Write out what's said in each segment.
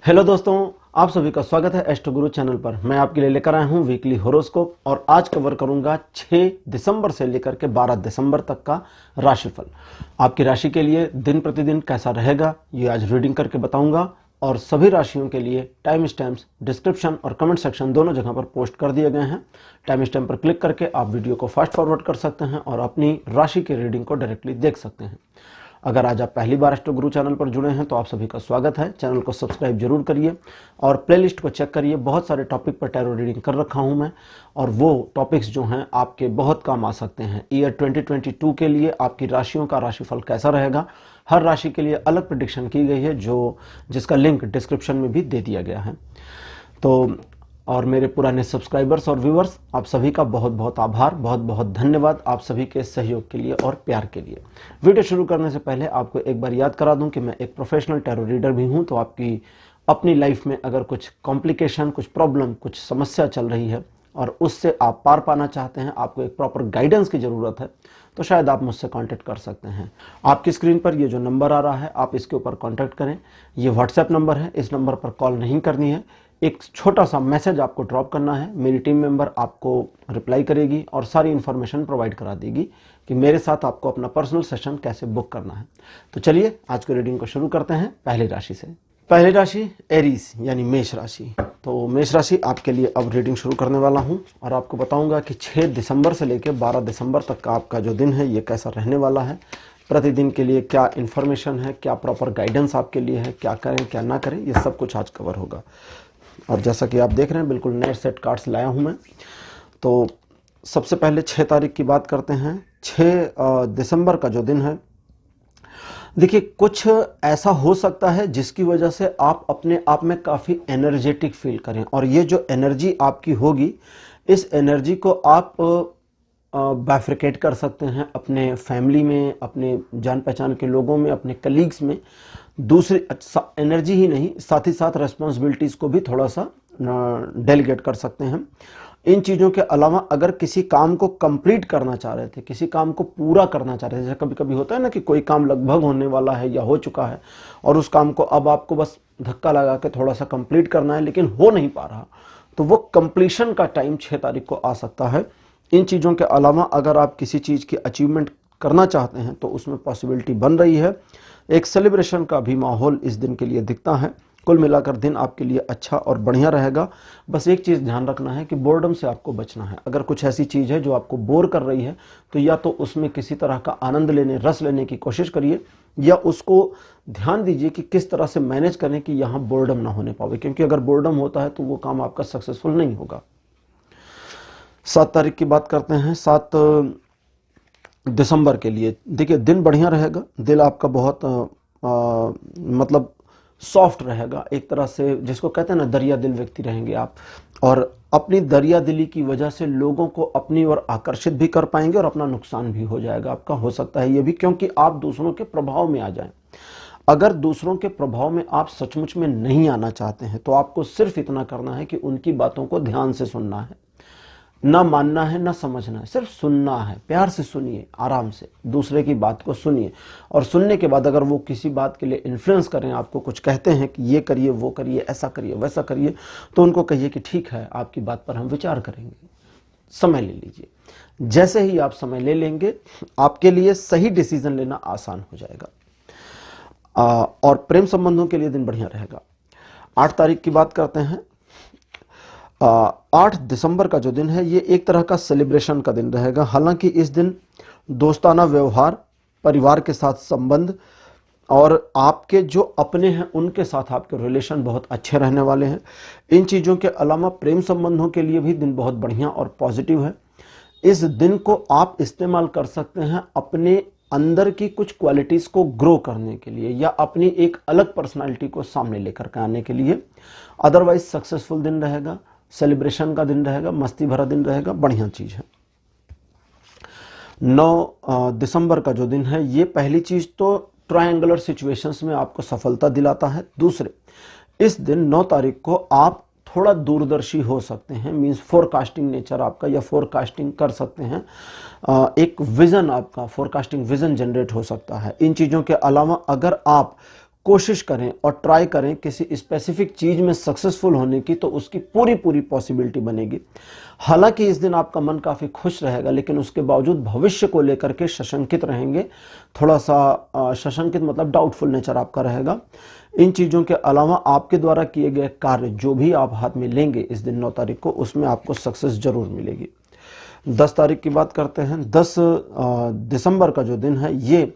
Hello दोस्तों, आप सभी का स्वागत है एस्ट्रो गुरु चैनल पर। मैं आपके लिए लेकर आया हूं वीकली हॉरोस्कोप और आज कवर करूंगा 6 दिसंबर से लेकर के 12 दिसंबर तक का राशिफल। आपकी राशि के लिए दिन प्रतिदिन कैसा रहेगा ये आज रीडिंग करके बताऊंगा और सभी राशियों के लिए टाइम स्टैम्प्स डिस्क्रिप्शन और कमेंट सेक्शन दोनों जगह पर पोस्ट कर दिए गए हैं। टाइम स्टैम्प पर क्लिक करके आप वीडियो को फास्ट फॉरवर्ड कर सकते हैं और अपनी राशि की रीडिंग को डायरेक्टली देख सकते हैं। अगर आज आप पहली बार एस्ट्रो गुरु चैनल पर जुड़े हैं तो आप सभी का स्वागत है। चैनल को सब्सक्राइब जरूर करिए और प्लेलिस्ट को चेक करिए। बहुत सारे टॉपिक पर टैरो रीडिंग कर रखा हूं मैं और वो टॉपिक्स जो हैं आपके बहुत काम आ सकते हैं। ईयर 2022 के लिए आपकी राशियों का राशिफल कैसा रहेगा, हर राशि के लिए अलग प्रेडिक्शन की गई है जिसका लिंक डिस्क्रिप्शन में भी दे दिया गया है। तो और मेरे पुराने सब्सक्राइबर्स और व्यूअर्स, आप सभी का बहुत बहुत आभार, बहुत बहुत धन्यवाद आप सभी के सहयोग के लिए और प्यार के लिए। वीडियो शुरू करने से पहले आपको एक बार याद करा दूं कि मैं एक प्रोफेशनल टैरो रीडर भी हूं। तो आपकी अपनी लाइफ में अगर कुछ कॉम्प्लिकेशन, कुछ प्रॉब्लम, कुछ समस्या चल रही है और उससे आप पार पाना चाहते हैं, आपको एक प्रॉपर गाइडेंस की ज़रूरत है, तो शायद आप मुझसे कांटेक्ट कर सकते हैं। आपकी स्क्रीन पर ये जो नंबर आ रहा है आप इसके ऊपर कांटेक्ट करें। ये व्हाट्सएप नंबर है, इस नंबर पर कॉल नहीं करनी है। एक छोटा सा मैसेज आपको ड्रॉप करना है, मेरी टीम मेंबर आपको रिप्लाई करेगी और सारी इन्फॉर्मेशन प्रोवाइड करा देगी कि मेरे साथ आपको अपना पर्सनल सेशन कैसे बुक करना है। तो चलिए आज की रीडिंग को शुरू करते हैं पहली राशि से। पहली राशि एरीज यानी मेष राशि। तो मेष राशि आपके लिए अब रीडिंग शुरू करने वाला हूं और आपको बताऊंगा कि 6 दिसंबर से लेकर 12 दिसंबर तक का आपका जो दिन है ये कैसा रहने वाला है। प्रतिदिन के लिए क्या इन्फॉर्मेशन है, क्या प्रॉपर गाइडेंस आपके लिए है, क्या करें क्या ना करें, ये सब कुछ आज कवर होगा। और जैसा कि आप देख रहे हैं बिल्कुल नए सेट कार्ड्स लाया हूं मैं। तो सबसे पहले 6 तारीख की बात करते हैं। 6 दिसंबर का जो दिन है, देखिए कुछ ऐसा हो सकता है जिसकी वजह से आप अपने आप में काफ़ी एनर्जेटिक फील करें और ये जो एनर्जी आपकी होगी, इस एनर्जी को आप बाइफरकेट कर सकते हैं अपने फैमिली में, अपने जान पहचान के लोगों में, अपने कलीग्स में। दूसरी एनर्जी ही नहीं, साथ ही साथ रेस्पॉन्सिबिलिटीज़ को भी थोड़ा सा डेलीगेट कर सकते हैं। इन चीज़ों के अलावा अगर किसी काम को कंप्लीट करना चाह रहे थे, किसी काम को पूरा करना चाह रहे थे, जैसे कभी कभी होता है ना कि कोई काम लगभग होने वाला है या हो चुका है और उस काम को अब आपको बस धक्का लगा के थोड़ा सा कंप्लीट करना है लेकिन हो नहीं पा रहा, तो वो कंप्लीशन का टाइम 6 तारीख को आ सकता है। इन चीज़ों के अलावा अगर आप किसी चीज़ की अचीवमेंट करना चाहते हैं तो उसमें पॉसिबिलिटी बन रही है। एक सेलिब्रेशन का भी माहौल इस दिन के लिए दिखता है। कुल मिलाकर दिन आपके लिए अच्छा और बढ़िया रहेगा। बस एक चीज़ ध्यान रखना है कि बोर्डम से आपको बचना है। अगर कुछ ऐसी चीज़ है जो आपको बोर कर रही है तो या तो उसमें किसी तरह का आनंद लेने, रस लेने की कोशिश करिए या उसको ध्यान दीजिए कि किस तरह से मैनेज करें कि यहाँ बोर्डम ना होने पावे, क्योंकि अगर बोर्डम होता है तो वो काम आपका सक्सेसफुल नहीं होगा। 7 तारीख की बात करते हैं। 7 दिसंबर के लिए देखिए दिन बढ़िया रहेगा। दिल आपका बहुत मतलब सॉफ्ट रहेगा, एक तरह से जिसको कहते हैं ना दरिया दिल व्यक्ति रहेंगे आप, और अपनी दरिया दिली की वजह से लोगों को अपनी ओर आकर्षित भी कर पाएंगे और अपना नुकसान भी हो जाएगा आपका, हो सकता है ये भी, क्योंकि आप दूसरों के प्रभाव में आ जाएं। अगर दूसरों के प्रभाव में आप सचमुच में नहीं आना चाहते हैं तो आपको सिर्फ इतना करना है कि उनकी बातों को ध्यान से सुनना है, ना मानना है ना समझना है, सिर्फ सुनना है। प्यार से सुनिए, आराम से दूसरे की बात को सुनिए और सुनने के बाद अगर वो किसी बात के लिए इन्फ्लुएंस करें, आपको कुछ कहते हैं कि ये करिए, वो करिए, ऐसा करिए, वैसा करिए, तो उनको कहिए कि ठीक है, आपकी बात पर हम विचार करेंगे, समय ले लीजिए। जैसे ही आप समय ले लेंगे आपके लिए सही डिसीजन लेना आसान हो जाएगा। और प्रेम संबंधों के लिए दिन बढ़िया रहेगा। 8 तारीख की बात करते हैं। 8 दिसंबर का जो दिन है ये एक तरह का सेलिब्रेशन का दिन रहेगा। हालांकि इस दिन दोस्ताना व्यवहार, परिवार के साथ संबंध और आपके जो अपने हैं उनके साथ आपके रिलेशन बहुत अच्छे रहने वाले हैं। इन चीज़ों के अलावा प्रेम संबंधों के लिए भी दिन बहुत बढ़िया और पॉजिटिव है। इस दिन को आप इस्तेमाल कर सकते हैं अपने अंदर की कुछ क्वालिटीज़ को ग्रो करने के लिए या अपनी एक अलग पर्सनालिटी को सामने लेकर के आने के लिए। अदरवाइज सक्सेसफुल दिन रहेगा, सेलिब्रेशन का दिन रहेगा, मस्ती भरा दिन रहेगा, बढ़िया चीज़ है। 9 दिसंबर का जो दिन है ये पहली चीज़ तो ट्रायंगुलर सिचुएशंस में आपको सफलता दिलाता है। दूसरे, इस दिन 9 तारीख को आप थोड़ा दूरदर्शी हो सकते हैं, मीन्स फोरकास्टिंग नेचर आपका, या फोरकास्टिंग कर सकते हैं। एक विज़न आपका, फोरकास्टिंग विज़न जनरेट हो सकता है। इन चीज़ों के अलावा अगर आप कोशिश करें और ट्राई करें किसी स्पेसिफिक चीज में सक्सेसफुल होने की, तो उसकी पूरी पूरी पॉसिबिलिटी बनेगी। हालांकि इस दिन आपका मन काफी खुश रहेगा, लेकिन उसके बावजूद भविष्य को लेकर के सशंकित रहेंगे। थोड़ा सा सशंकित मतलब डाउटफुल नेचर आपका रहेगा। इन चीजों के अलावा आपके द्वारा किए गए कार्य जो भी आप हाथ में लेंगे इस दिन 9 तारीख को, उसमें आपको सक्सेस जरूर मिलेगी। 10 तारीख की बात करते हैं। 10 दिसंबर का जो दिन है, ये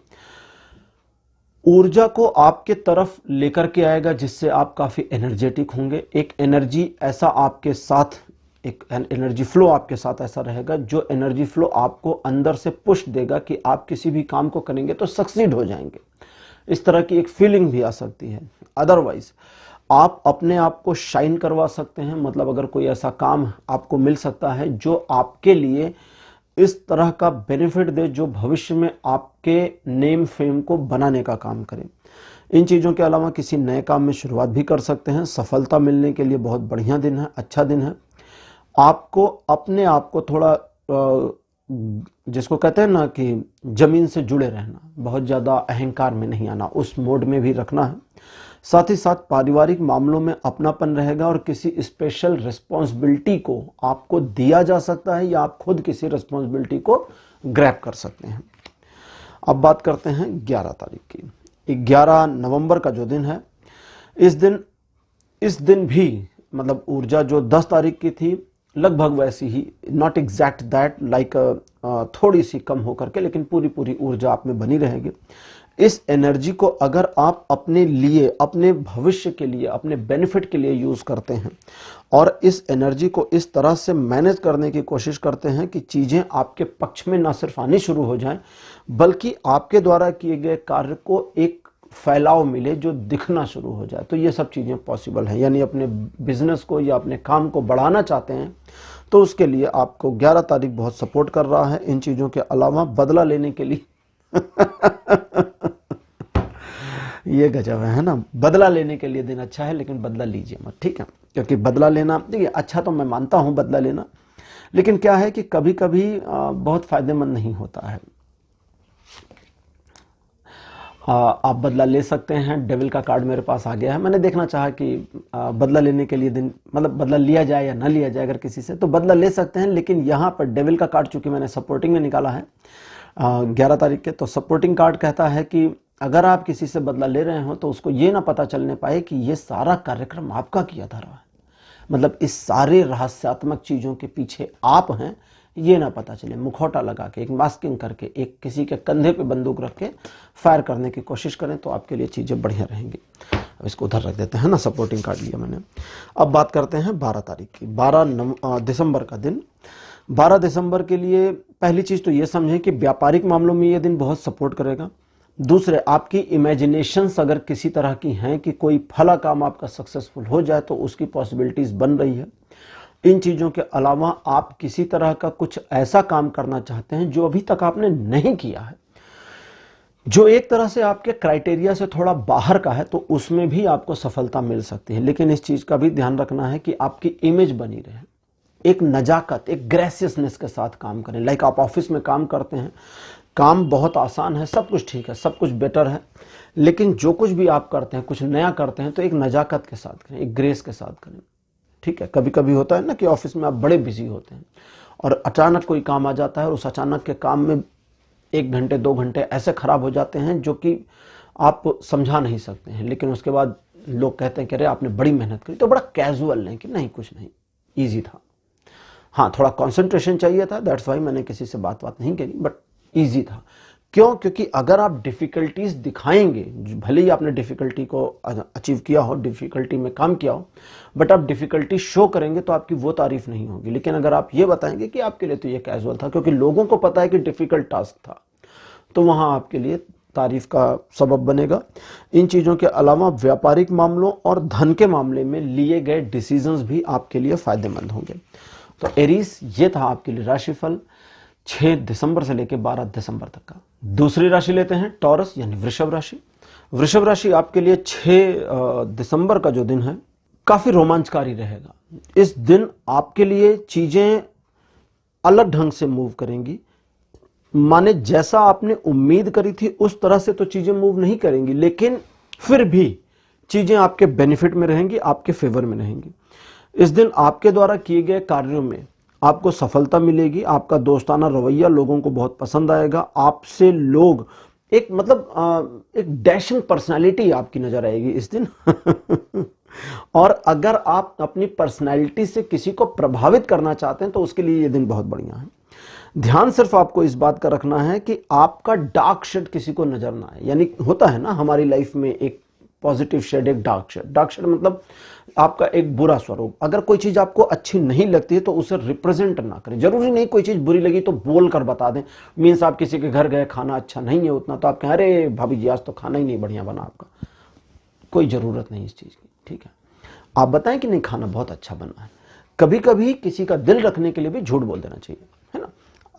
ऊर्जा को आपके तरफ लेकर के आएगा, जिससे आप काफी एनर्जेटिक होंगे। एक एनर्जी ऐसा आपके साथ, एक एनर्जी फ्लो आपके साथ ऐसा रहेगा, जो एनर्जी फ्लो आपको अंदर से पुश देगा कि आप किसी भी काम को करेंगे तो सक्सीड हो जाएंगे। इस तरह की एक फीलिंग भी आ सकती है। अदरवाइज आप अपने आप को शाइन करवा सकते हैं, मतलब अगर कोई ऐसा काम आपको मिल सकता है जो आपके लिए इस तरह का बेनिफिट दे, जो भविष्य में आपके नेम फेम को बनाने का काम करे। इन चीज़ों के अलावा किसी नए काम में शुरुआत भी कर सकते हैं। सफलता मिलने के लिए बहुत बढ़िया दिन है, अच्छा दिन है। आपको अपने आप को थोड़ा जिसको कहते हैं ना कि जमीन से जुड़े रहना, बहुत ज़्यादा अहंकार में नहीं आना, उस मोड में भी रखना है। साथ ही साथ पारिवारिक मामलों में अपनापन रहेगा और किसी स्पेशल रिस्पॉन्सिबिलिटी को आपको दिया जा सकता है या आप खुद किसी रिस्पॉन्सिबिलिटी को ग्रैब कर सकते हैं। अब बात करते हैं 11 तारीख की। 11 नवंबर का जो दिन है, इस दिन भी मतलब ऊर्जा जो 10 तारीख की थी लगभग वैसी ही, नॉट एग्जैक्ट दैट, लाइक थोड़ी सी कम होकर के, लेकिन पूरी पूरी ऊर्जा आप में बनी रहेगी। इस एनर्जी को अगर आप अपने लिए, अपने भविष्य के लिए, अपने बेनिफिट के लिए यूज करते हैं और इस एनर्जी को इस तरह से मैनेज करने की कोशिश करते हैं कि चीजें आपके पक्ष में ना सिर्फ आनी शुरू हो जाएं, बल्कि आपके द्वारा किए गए कार्य को एक फैलाव मिले जो दिखना शुरू हो जाए, तो ये सब चीजें पॉसिबल हैं। यानी अपने बिजनेस को या अपने काम को बढ़ाना चाहते हैं तो उसके लिए आपको 11 तारीख बहुत सपोर्ट कर रहा है। इन चीजों के अलावा बदला लेने के लिए ये गजब है ना, बदला लेने के लिए दिन अच्छा है, लेकिन बदला लीजिए मत, ठीक है? क्योंकि बदला लेना, देखिए अच्छा तो मैं मानता हूं बदला लेना, लेकिन क्या है कि कभी कभी बहुत फायदेमंद नहीं होता है। आप बदला ले सकते हैं। डेविल का कार्ड मेरे पास आ गया है। मैंने देखना चाहा कि बदला लेने के लिए दिन, मतलब बदला लिया जाए या ना लिया जाए अगर किसी से, तो बदला ले सकते हैं। लेकिन यहाँ पर डेविल का कार्ड चूंकि मैंने सपोर्टिंग में निकाला है 11 तारीख के, तो सपोर्टिंग कार्ड कहता है कि अगर आप किसी से बदला ले रहे हो तो उसको ये ना पता चलने पाए कि ये सारा कार्यक्रम आपका किया जा रहा है, मतलब इस सारे रहस्यात्मक चीज़ों के पीछे आप हैं, ये ना पता चले। मुखौटा लगा के, एक मास्किंग करके, एक किसी के कंधे पे बंदूक रख के फायर करने की कोशिश करें तो आपके लिए चीज़ें बढ़िया रहेंगी। अब इसको उधर रख देते हैं ना, सपोर्टिंग कार्ड लिया मैंने। अब बात करते हैं 12 तारीख की। 12 दिसंबर का दिन। 12 दिसंबर के लिए पहली चीज़ तो ये समझें कि व्यापारिक मामलों में ये दिन बहुत सपोर्ट करेगा। दूसरे, आपकी इमेजिनेशंस अगर किसी तरह की हैं कि कोई फला काम आपका सक्सेसफुल हो जाए तो उसकी पॉसिबिलिटीज बन रही है। इन चीज़ों के अलावा आप किसी तरह का कुछ ऐसा काम करना चाहते हैं जो अभी तक आपने नहीं किया है, जो एक तरह से आपके क्राइटेरिया से थोड़ा बाहर का है, तो उसमें भी आपको सफलता मिल सकती है। लेकिन इस चीज़ का भी ध्यान रखना है कि आपकी इमेज बनी रहे, एक नजाकत, एक ग्रेसियसनेस के साथ काम करें। लाइक आप ऑफिस में काम करते हैं, काम बहुत आसान है, सब कुछ ठीक है, सब कुछ बेटर है, लेकिन जो कुछ भी आप करते हैं, कुछ नया करते हैं, तो एक नजाकत के साथ करें, एक ग्रेस के साथ करें, ठीक है? कभी कभी होता है ना कि ऑफिस में आप बड़े बिजी होते हैं और अचानक कोई काम आ जाता है और उस अचानक के काम में 1 घंटे 2 घंटे ऐसे खराब हो जाते हैं जो कि आप समझा नहीं सकते हैं। लेकिन उसके बाद लोग कहते हैं कि अरे आपने बड़ी मेहनत करी, तो बड़ा कैजुअल लें कि नहीं कुछ नहीं, ईजी था। हाँ, थोड़ा कंसंट्रेशन चाहिए था, दैट्स वाई मैंने किसी से बात नहीं करी, बट ईजी था। क्यों? क्योंकि अगर आप डिफिकल्टीज दिखाएंगे, भले ही आपने डिफिकल्टी को अचीव किया हो, डिफिकल्टी में काम किया हो, बट आप डिफिकल्टी शो करेंगे तो आपकी वो तारीफ नहीं होगी। लेकिन अगर आप ये बताएंगे कि आपके लिए तो ये कैजुअल था, क्योंकि लोगों को पता है कि डिफिकल्ट टास्क था, तो वहां आपके लिए तारीफ का सबब बनेगा। इन चीज़ों के अलावा व्यापारिक मामलों और धन के मामले में लिए गए डिसीजंस भी आपके लिए फायदेमंद होंगे। तो एरीज, ये था आपके लिए राशिफल 6 दिसंबर से लेकर 12 दिसंबर तक का। दूसरी राशि लेते हैं टॉरस यानी वृषभ राशि। वृषभ राशि आपके लिए 6 दिसंबर का जो दिन है काफी रोमांचकारी रहेगा। इस दिन आपके लिए चीजें अलग ढंग से मूव करेंगी, माने जैसा आपने उम्मीद करी थी उस तरह से तो चीजें मूव नहीं करेंगी, लेकिन फिर भी चीजें आपके बेनिफिट में रहेंगी, आपके फेवर में रहेंगी। इस दिन आपके द्वारा किए गए कार्यों में आपको सफलता मिलेगी, आपका दोस्ताना रवैया लोगों को बहुत पसंद आएगा, आपसे लोग एक एक डैशिंग पर्सनालिटी आपकी नजर आएगी इस दिन और अगर आप अपनी पर्सनालिटी से किसी को प्रभावित करना चाहते हैं तो उसके लिए ये दिन बहुत बढ़िया है। ध्यान सिर्फ आपको इस बात का रखना है कि आपका डार्क शेड किसी को नजर ना आए। यानी होता है ना हमारी लाइफ में एक पॉजिटिव शेड, एक डार्क शेड। डार्क शेड मतलब आपका एक बुरा स्वरूप। अगर कोई चीज आपको अच्छी नहीं लगती है तो उसे रिप्रेजेंट ना करें। जरूरी नहीं कोई चीज बुरी लगी तो बोल कर बता दें। मीन्स आप किसी के घर गए, खाना अच्छा नहीं है उतना, तो आप कहें अरे भाभी जी आज तो खाना ही नहीं बढ़िया बना आपका। कोई जरूरत नहीं इस चीज की, ठीक है। आप बताएं कि नहीं खाना बहुत अच्छा बना है। कभी कभी किसी का दिल रखने के लिए भी झूठ बोल देना चाहिए, है ना।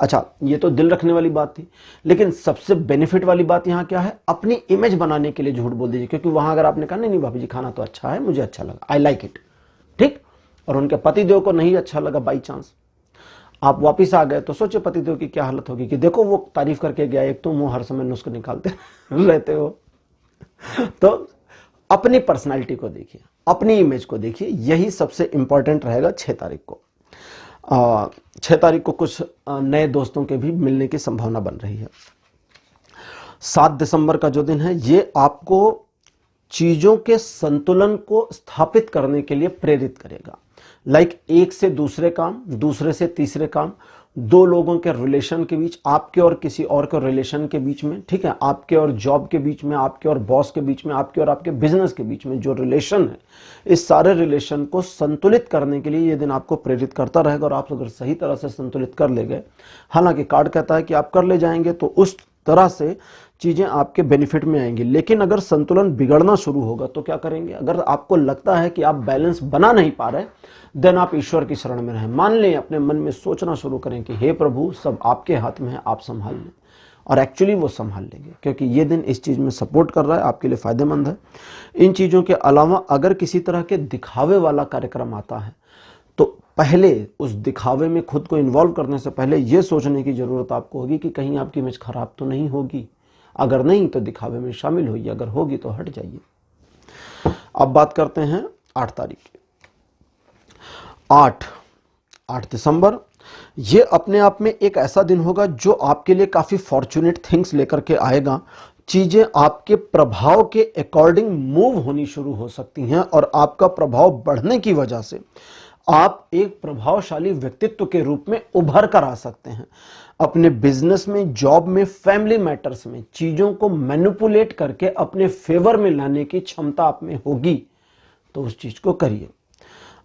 अच्छा, ये तो दिल रखने वाली बात थी, लेकिन सबसे बेनिफिट वाली बात यहां क्या है, अपनी इमेज बनाने के लिए झूठ बोल दीजिए। क्योंकि वहां अगर आपने कहा नहीं नहीं भाभी जी खाना तो अच्छा है, मुझे अच्छा लगा, आई लाइक इट, ठीक, और उनके पतिदेव को नहीं अच्छा लगा बाई चांस, आप वापिस आ गए तो सोचे पतिदेव की क्या हालत होगी कि देखो वो तारीफ करके गया, एक तुम वो हर समय नुस्खे निकालते रहते हो। तो अपनी पर्सनालिटी को देखिए, अपनी इमेज को देखिए, यही सबसे इंपॉर्टेंट रहेगा 6 तारीख को। 6 तारीख को कुछ नए दोस्तों के भी मिलने की संभावना बन रही है। 7 दिसंबर का जो दिन है ये आपको चीजों के संतुलन को स्थापित करने के लिए प्रेरित करेगा। लाइक एक से दूसरे काम, दूसरे से तीसरे काम, दो लोगों के रिलेशन के बीच, आपके और किसी और के रिलेशन के बीच में, ठीक है, आपके और जॉब के बीच में, आपके और बॉस के बीच में, आपके और आपके बिजनेस के बीच में जो रिलेशन है, इस सारे रिलेशन को संतुलित करने के लिए ये दिन आपको प्रेरित करता रहेगा। और आप अगर सही तरह से संतुलित कर ले गए, हालांकि कार्ड कहता है कि आप कर ले जाएंगे, तो उस तरह से चीजें आपके बेनिफिट में आएंगी। लेकिन अगर संतुलन बिगड़ना शुरू होगा तो क्या करेंगे? अगर आपको लगता है कि आप बैलेंस बना नहीं पा रहे, देन आप ईश्वर की शरण में रहें। मान लें, अपने मन में सोचना शुरू करें कि हे प्रभु, सब आपके हाथ में है, आप संभाल लें। और एक्चुअली वो संभाल लेंगे, क्योंकि ये दिन इस चीज में सपोर्ट कर रहा है, आपके लिए फायदेमंद है। इन चीजों के अलावा अगर किसी तरह के दिखावे वाला कार्यक्रम आता है तो पहले उस दिखावे में खुद को इन्वॉल्व करने से पहले यह सोचने की जरूरत आपको होगी कि कहीं आपकी इमेज खराब तो नहीं होगी। अगर नहीं तो दिखावे में शामिल होइए, अगर होगी तो हट जाइए। अब बात करते हैं 8 तारीख की। 8 दिसंबर ये अपने आप में एक ऐसा दिन होगा जो आपके लिए काफी फॉर्चुनेट थिंग्स लेकर के आएगा। चीजें आपके प्रभाव के अकॉर्डिंग मूव होनी शुरू हो सकती हैं और आपका प्रभाव बढ़ने की वजह से आप एक प्रभावशाली व्यक्तित्व के रूप में उभर कर आ सकते हैं। अपने बिजनेस में, जॉब में, फैमिली मैटर्स में चीजों को मैनिपुलेट करके अपने फेवर में लाने की क्षमता आप में होगी, तो उस चीज को करिए।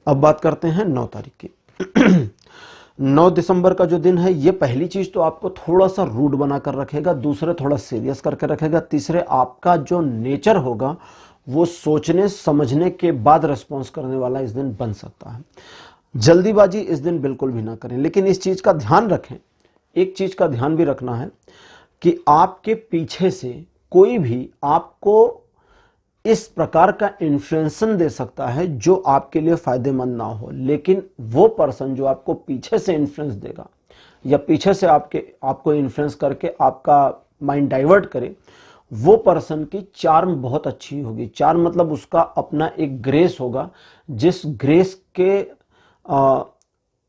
अब बात करते हैं 9 तारीख की। 9 दिसंबर का जो दिन है, ये पहली चीज तो आपको थोड़ा सा रूड बनाकर रखेगा, दूसरे थोड़ा सीरियस करके रखेगा, तीसरे आपका जो नेचर होगा वो सोचने समझने के बाद रिस्पॉन्स करने वाला इस दिन बन सकता है। जल्दीबाजी इस दिन बिल्कुल भी ना करें। लेकिन इस चीज का ध्यान रखें, एक चीज का ध्यान भी रखना है कि आपके पीछे से कोई भी आपको इस प्रकार का इन्फ्लुएंसन दे सकता है जो आपके लिए फायदेमंद ना हो। लेकिन वो पर्सन जो आपको पीछे से इन्फ्लुएंस देगा या पीछे से आपको इन्फ्लुएंस करके आपका माइंड डाइवर्ट करे, वो पर्सन की चार्म बहुत अच्छी होगी। चार्म मतलब उसका अपना एक ग्रेस होगा, जिस ग्रेस के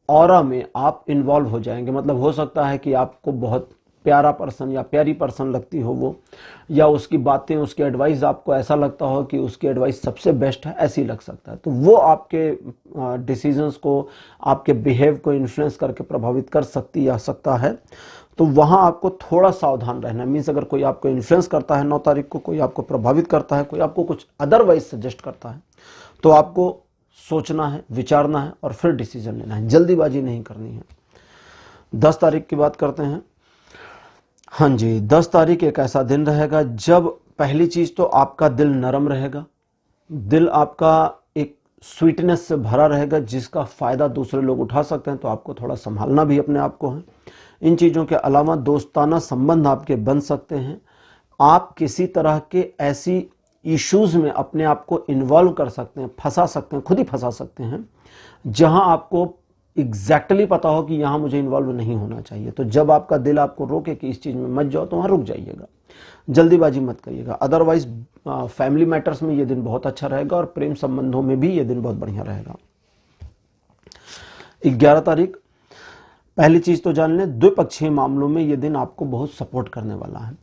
ऑरा में आप इन्वॉल्व हो जाएंगे। मतलब हो सकता है कि आपको बहुत प्यारा पर्सन या प्यारी पर्सन लगती हो वो, या उसकी बातें, उसकी एडवाइस आपको ऐसा लगता हो कि उसकी एडवाइस सबसे बेस्ट है, ऐसी लग सकता है। तो वो आपके डिसीजंस को, आपके बिहेव को इन्फ्लुएंस करके प्रभावित कर सकती या सकता है। तो वहां आपको थोड़ा सावधान रहना है। मीन्स अगर कोई आपको इन्फ्लुएंस करता है 9 तारीख को, कोई आपको प्रभावित करता है, कोई आपको कुछ अदरवाइज सजेस्ट करता है, तो आपको सोचना है, विचारना है और फिर डिसीजन लेना है। जल्दीबाजी नहीं करनी है। 10 तारीख की बात करते हैं। हाँ जी, 10 तारीख एक ऐसा दिन रहेगा जब पहली चीज तो आपका दिल नरम रहेगा, दिल आपका एक स्वीटनेस से भरा रहेगा जिसका फायदा दूसरे लोग उठा सकते हैं। तो आपको थोड़ा संभालना भी अपने आप को है। इन चीजों के अलावा दोस्ताना संबंध आपके बन सकते हैं। आप किसी तरह के ऐसी इश्यूज में अपने आप को इन्वॉल्व कर सकते हैं, फंसा सकते हैं, खुद ही फंसा सकते हैं, जहां आपको एग्जैक्टली पता हो कि यहां मुझे इन्वॉल्व नहीं होना चाहिए। तो जब आपका दिल आपको रोके कि इस चीज में मत जाओ तो वहां रुक जाइएगा, जल्दीबाजी मत करिएगा। अदरवाइज फैमिली मैटर्स में ये दिन बहुत अच्छा रहेगा और प्रेम संबंधों में भी ये दिन बहुत बढ़िया रहेगा। 11 तारीख, पहली चीज तो जान लें, द्विपक्षीय मामलों में ये दिन आपको बहुत सपोर्ट करने वाला है।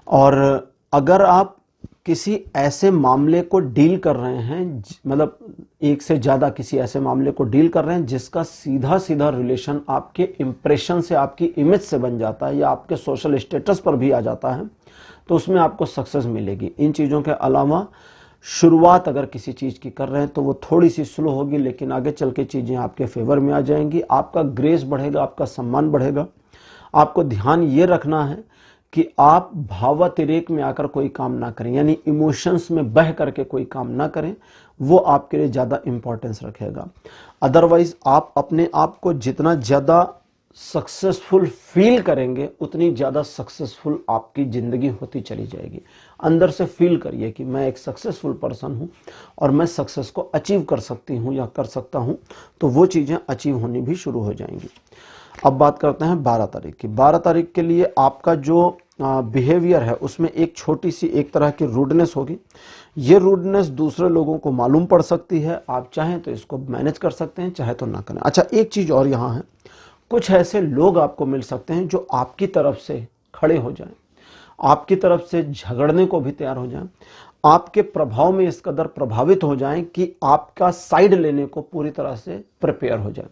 और अगर आप किसी ऐसे मामले को डील कर रहे हैं, मतलब एक से ज्यादा किसी ऐसे मामले को डील कर रहे हैं जिसका सीधा सीधा रिलेशन आपके इंप्रेशन से, आपकी इमेज से बन जाता है या आपके सोशल स्टेटस पर भी आ जाता है, तो उसमें आपको सक्सेस मिलेगी। इन चीजों के अलावा शुरुआत अगर किसी चीज की कर रहे हैं तो वो थोड़ी सी स्लो होगी, लेकिन आगे चल के चीजें आपके फेवर में आ जाएंगी। आपका ग्रेस बढ़ेगा, आपका सम्मान बढ़ेगा। आपको ध्यान ये रखना है कि आप भावातिरेक में आकर कोई काम ना करें, यानी इमोशंस में बह करके कोई काम ना करें, वो आपके लिए ज्यादा इंपॉर्टेंस रखेगा। अदरवाइज आप अपने आप को जितना ज्यादा सक्सेसफुल फील करेंगे उतनी ज्यादा सक्सेसफुल आपकी जिंदगी होती चली जाएगी। अंदर से फील करिए कि मैं एक सक्सेसफुल पर्सन हूं और मैं सक्सेस को अचीव कर सकती हूं या कर सकता हूं, तो वो चीजें अचीव होनी भी शुरू हो जाएंगी। अब बात करते हैं 12 तारीख की। 12 तारीख के लिए आपका जो बिहेवियर है उसमें एक छोटी सी एक तरह की रूडनेस होगी। ये रूडनेस दूसरे लोगों को मालूम पड़ सकती है। आप चाहें तो इसको मैनेज कर सकते हैं, चाहे तो ना करें। अच्छा, एक चीज और यहाँ है, कुछ ऐसे लोग आपको मिल सकते हैं जो आपकी तरफ से खड़े हो जाएं, आपकी तरफ से झगड़ने को भी तैयार हो जाएं, आपके प्रभाव में इस कदर प्रभावित हो जाएं कि आपका साइड लेने को पूरी तरह से प्रिपेयर हो जाए।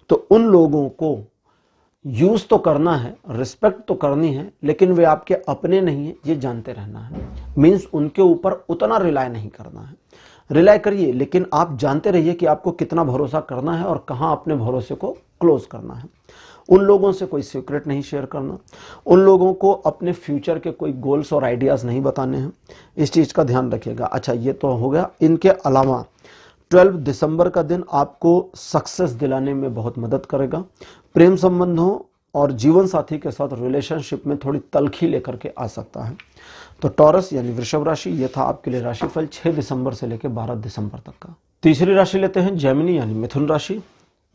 तो उन लोगों को यूज तो करना है, रिस्पेक्ट तो करनी है, लेकिन वे आपके अपने नहीं है, ये जानते रहना है। मीन्स उनके ऊपर उतना रिलाय नहीं करना है। रिलाय करिए, लेकिन आप जानते रहिए कि आपको कितना भरोसा करना है और कहां अपने भरोसे को क्लोज करना है। उन लोगों से कोई सीक्रेट नहीं शेयर करना, उन लोगों को अपने फ्यूचर के कोई गोल्स और आइडियाज नहीं बताने हैं। इस चीज का ध्यान रखिएगा। अच्छा, ये तो हो गया। इनके अलावा 12 दिसंबर का दिन आपको सक्सेस दिलाने में बहुत मदद करेगा। प्रेम संबंधों और जीवन साथी के साथ रिलेशनशिप में थोड़ी तलखी लेकर के आ सकता है। तो टॉरस यानी वृषभ राशि, ये था आपके लिए राशिफल 6 दिसंबर से लेकर 12 दिसंबर तक का। तीसरी राशि लेते हैं जेमिनी यानी मिथुन राशि।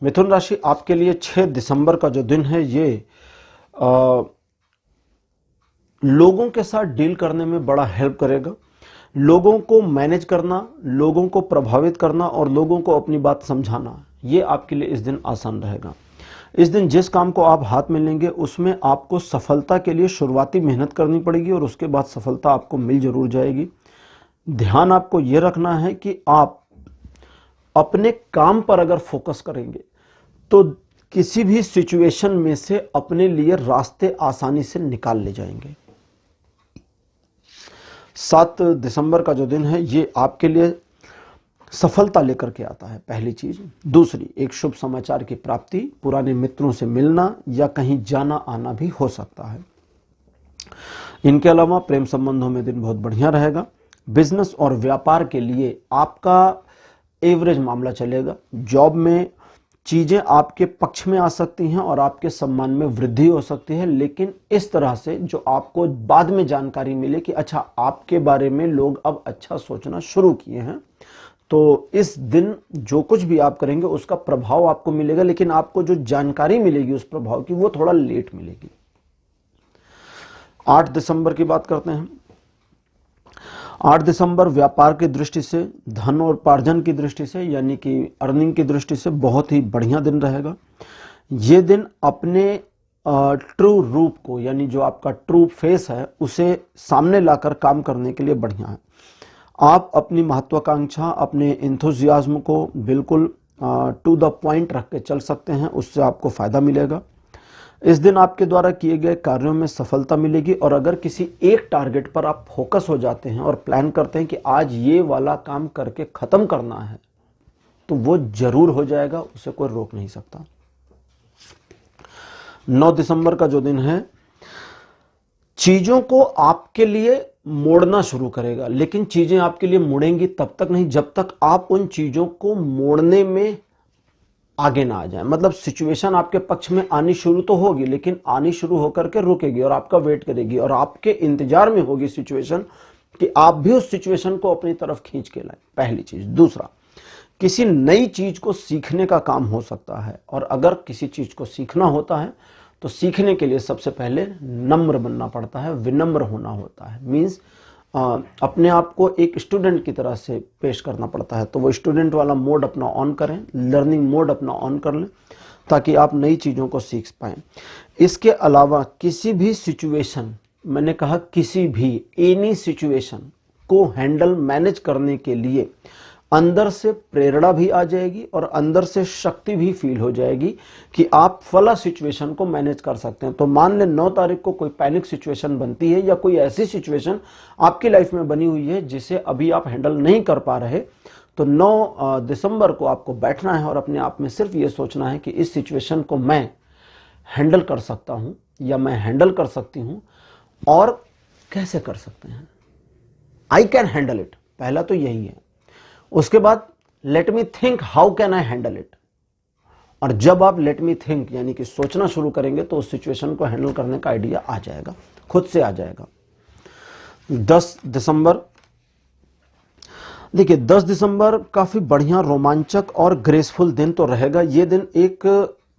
मिथुन राशि आपके लिए 6 दिसंबर का जो दिन है ये लोगों के साथ डील करने में बड़ा हेल्प करेगा। लोगों को मैनेज करना, लोगों को प्रभावित करना और लोगों को अपनी बात समझाना, ये आपके लिए इस दिन आसान रहेगा। इस दिन जिस काम को आप हाथ में लेंगे उसमें आपको सफलता के लिए शुरुआती मेहनत करनी पड़ेगी और उसके बाद सफलता आपको मिल जरूर जाएगी। ध्यान आपको यह रखना है कि आप अपने काम पर अगर फोकस करेंगे तो किसी भी सिचुएशन में से अपने लिए रास्ते आसानी से निकाल ले जाएंगे। 7 दिसंबर का जो दिन है ये आपके लिए सफलता लेकर के आता है, पहली चीज। दूसरी, एक शुभ समाचार की प्राप्ति, पुराने मित्रों से मिलना या कहीं जाना आना भी हो सकता है। इनके अलावा प्रेम संबंधों में दिन बहुत बढ़िया रहेगा। बिजनेस और व्यापार के लिए आपका एवरेज मामला चलेगा। जॉब में चीजें आपके पक्ष में आ सकती हैं और आपके सम्मान में वृद्धि हो सकती है, लेकिन इस तरह से जो आपको बाद में जानकारी मिले कि अच्छा, आपके बारे में लोग अब अच्छा सोचना शुरू किए हैं। तो इस दिन जो कुछ भी आप करेंगे उसका प्रभाव आपको मिलेगा, लेकिन आपको जो जानकारी मिलेगी उस प्रभाव की वो थोड़ा लेट मिलेगी। 8 दिसंबर की बात करते हैं। 8 दिसंबर व्यापार की दृष्टि से, धन और उपार्जन की दृष्टि से, यानी कि अर्निंग की दृष्टि से बहुत ही बढ़िया दिन रहेगा। ये दिन अपने ट्रू रूप को, यानी जो आपका ट्रू फेस है, उसे सामने लाकर काम करने के लिए बढ़िया है। आप अपनी महत्वाकांक्षा, अपने एंथुजियाज्म को बिल्कुल टू द पॉइंट रख के चल सकते हैं, उससे आपको फायदा मिलेगा। इस दिन आपके द्वारा किए गए कार्यों में सफलता मिलेगी और अगर किसी एक टारगेट पर आप फोकस हो जाते हैं और प्लान करते हैं कि आज ये वाला काम करके खत्म करना है, तो वो जरूर हो जाएगा, उसे कोई रोक नहीं सकता। 9 दिसंबर का जो दिन है चीजों को आपके लिए मोड़ना शुरू करेगा, लेकिन चीजें आपके लिए मुड़ेंगी तब तक नहीं जब तक आप उन चीजों को मोड़ने में आगे ना आ जाए। मतलब सिचुएशन आपके पक्ष में आनी शुरू तो होगी, लेकिन आनी शुरू होकर के रुकेगी और आपका वेट करेगी और आपके इंतजार में होगी सिचुएशन कि आप भी उस सिचुएशन को अपनी तरफ खींच के लाए, पहली चीज। दूसरा, किसी नई चीज को सीखने का काम हो सकता है। और अगर किसी चीज को सीखना होता है तो सीखने के लिए सबसे पहले नम्र बनना पड़ता है, विनम्र होना होता है। मीन्स अपने आप को एक स्टूडेंट की तरह से पेश करना पड़ता है। तो वो स्टूडेंट वाला मोड अपना ऑन करें, लर्निंग मोड अपना ऑन कर लें, ताकि आप नई चीज़ों को सीख पाएं। इसके अलावा किसी भी सिचुएशन, मैंने कहा किसी भी, एनी सिचुएशन को हैंडल मैनेज करने के लिए अंदर से प्रेरणा भी आ जाएगी और अंदर से शक्ति भी फील हो जाएगी कि आप फला सिचुएशन को मैनेज कर सकते हैं। तो मान लें 9 तारीख को कोई पैनिक सिचुएशन बनती है या कोई ऐसी सिचुएशन आपकी लाइफ में बनी हुई है जिसे अभी आप हैंडल नहीं कर पा रहे, तो 9 दिसंबर को आपको बैठना है और अपने आप में सिर्फ ये सोचना है कि इस सिचुएशन को मैं हैंडल कर सकता हूं या मैं हैंडल कर सकती हूं, और कैसे कर सकते हैं। आई कैन हैंडल इट, पहला तो यही है। उसके बाद let me think how can I handle it. और जब आप लेट मी थिंक यानी कि सोचना शुरू करेंगे तो उस सिचुएशन को हैंडल करने का आइडिया आ जाएगा, खुद से आ जाएगा। 10 दिसंबर, देखिए 10 दिसंबर काफी बढ़िया, रोमांचक और ग्रेसफुल दिन तो रहेगा। ये दिन एक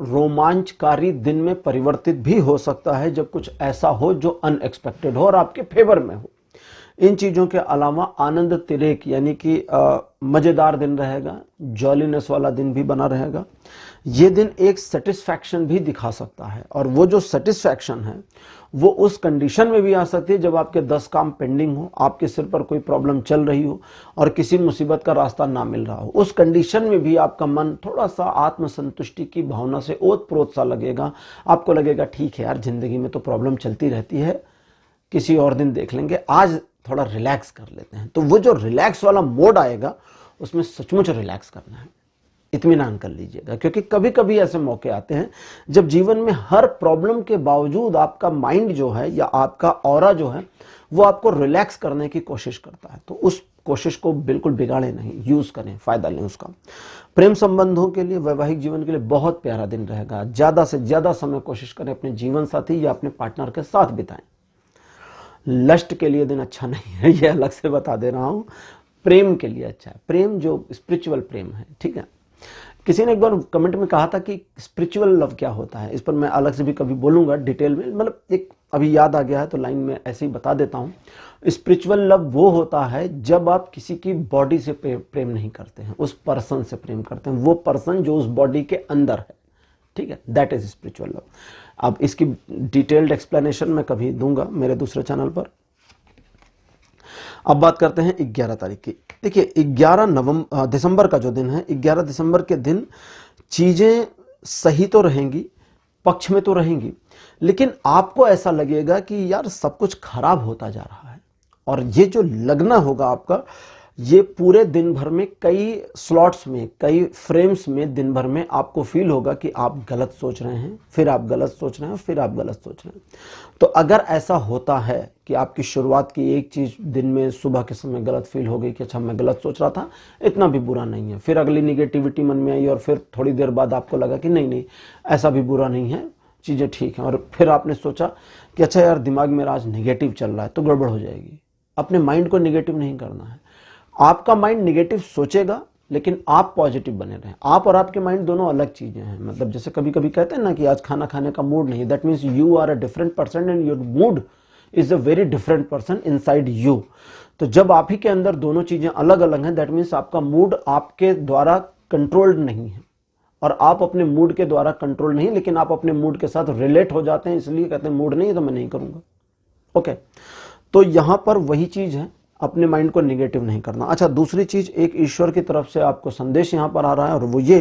रोमांचकारी दिन में परिवर्तित भी हो सकता है जब कुछ ऐसा हो जो अनएक्सपेक्टेड हो और आपके फेवर में हो। इन चीज़ों के अलावा आनंद तिरेक यानी कि मज़ेदार दिन रहेगा, जॉलीनेस वाला दिन भी बना रहेगा। ये दिन एक सेटिस्फैक्शन भी दिखा सकता है, और वो जो सेटिस्फैक्शन है वो उस कंडीशन में भी आ सकती है जब आपके 10 काम पेंडिंग हो, आपके सिर पर कोई प्रॉब्लम चल रही हो और किसी मुसीबत का रास्ता ना मिल रहा हो। उस कंडीशन में भी आपका मन थोड़ा सा आत्मसंतुष्टि की भावना से ओत-प्रोत सा लगेगा। आपको लगेगा ठीक है यार, जिंदगी में तो प्रॉब्लम चलती रहती है, किसी और दिन देख लेंगे, आज थोड़ा रिलैक्स कर लेते हैं। तो वो जो रिलैक्स वाला मोड आएगा उसमें सचमुच रिलैक्स करना है, इत्मीनान कर लीजिएगा। क्योंकि कभी कभी ऐसे मौके आते हैं जब जीवन में हर प्रॉब्लम के बावजूद आपका माइंड जो है या आपका ऑरा जो है वो आपको रिलैक्स करने की कोशिश करता है। तो उस कोशिश को बिल्कुल बिगाड़े नहीं, यूज करें, फायदा लें उसका। प्रेम संबंधों के लिए, वैवाहिक जीवन के लिए बहुत प्यारा दिन रहेगा। ज्यादा से ज्यादा समय कोशिश करें अपने जीवन साथी या अपने पार्टनर के साथ बिताएं। लस्ट के लिए दिन अच्छा नहीं है, ये अलग से बता दे रहा हूं। प्रेम के लिए अच्छा है, प्रेम जो स्पिरिचुअल प्रेम है, ठीक है। किसी ने एक बार कमेंट में कहा था कि स्पिरिचुअल लव क्या होता है, इस पर मैं अलग से भी कभी बोलूंगा डिटेल में, मतलब एक अभी याद आ गया है तो लाइन में ऐसे ही बता देता हूं। स्पिरिचुअल लव वो होता है जब आप किसी की बॉडी से प्रेम नहीं करते हैं, उस पर्सन से प्रेम करते हैं, वो पर्सन जो उस बॉडी के अंदर है, ठीक है, दैट इज स्पिरिचुअल लव। अब इसकी डिटेल्ड एक्सप्लेनेशन मैं कभी दूंगा मेरे दूसरे चैनल पर। अब बात करते हैं 11 तारीख की। देखिए 11 दिसंबर का जो दिन है, 11 दिसंबर के दिन चीजें सही तो रहेंगी, पक्ष में तो रहेंगी, लेकिन आपको ऐसा लगेगा कि यार सब कुछ खराब होता जा रहा है। और ये जो लगना होगा आपका, ये पूरे दिन भर में कई स्लॉट्स में, कई फ्रेम्स में दिन भर में आपको फील होगा कि आप गलत सोच रहे हैं, फिर आप गलत सोच रहे हैं, फिर आप गलत सोच रहे हैं। तो अगर ऐसा होता है कि आपकी शुरुआत की एक चीज दिन में सुबह के समय गलत फील हो गई कि अच्छा मैं गलत सोच रहा था, इतना भी बुरा नहीं है, फिर अगली निगेटिविटी मन में आई और फिर थोड़ी देर बाद आपको लगा कि नहीं नहीं ऐसा भी बुरा नहीं है, चीजें ठीक हैं, और फिर आपने सोचा कि अच्छा यार दिमाग मेरा आज निगेटिव चल रहा है, तो गड़बड़ हो जाएगी। अपने माइंड को निगेटिव नहीं करना है। आपका माइंड निगेटिव सोचेगा लेकिन आप पॉजिटिव बने रहें। आप और आपके माइंड दोनों अलग चीजें हैं। मतलब जैसे कभी कभी कहते हैं ना कि आज खाना खाने का मूड नहीं, that means you are a different person and your mood is a very different person inside you. तो जब आप ही के अंदर दोनों चीजें अलग अलग हैं, दैट मीन्स आपका मूड आपके द्वारा कंट्रोल्ड नहीं है और आप अपने मूड के द्वारा कंट्रोल नहीं, लेकिन आप अपने मूड के साथ रिलेट हो जाते हैं, इसलिए कहते हैं मूड नहीं है तो मैं नहीं करूंगा। ओके, तो यहां पर वही चीज है, अपने माइंड को निगेटिव नहीं करना। अच्छा, दूसरी चीज, एक ईश्वर की तरफ से आपको संदेश यहां पर आ रहा है, और वो ये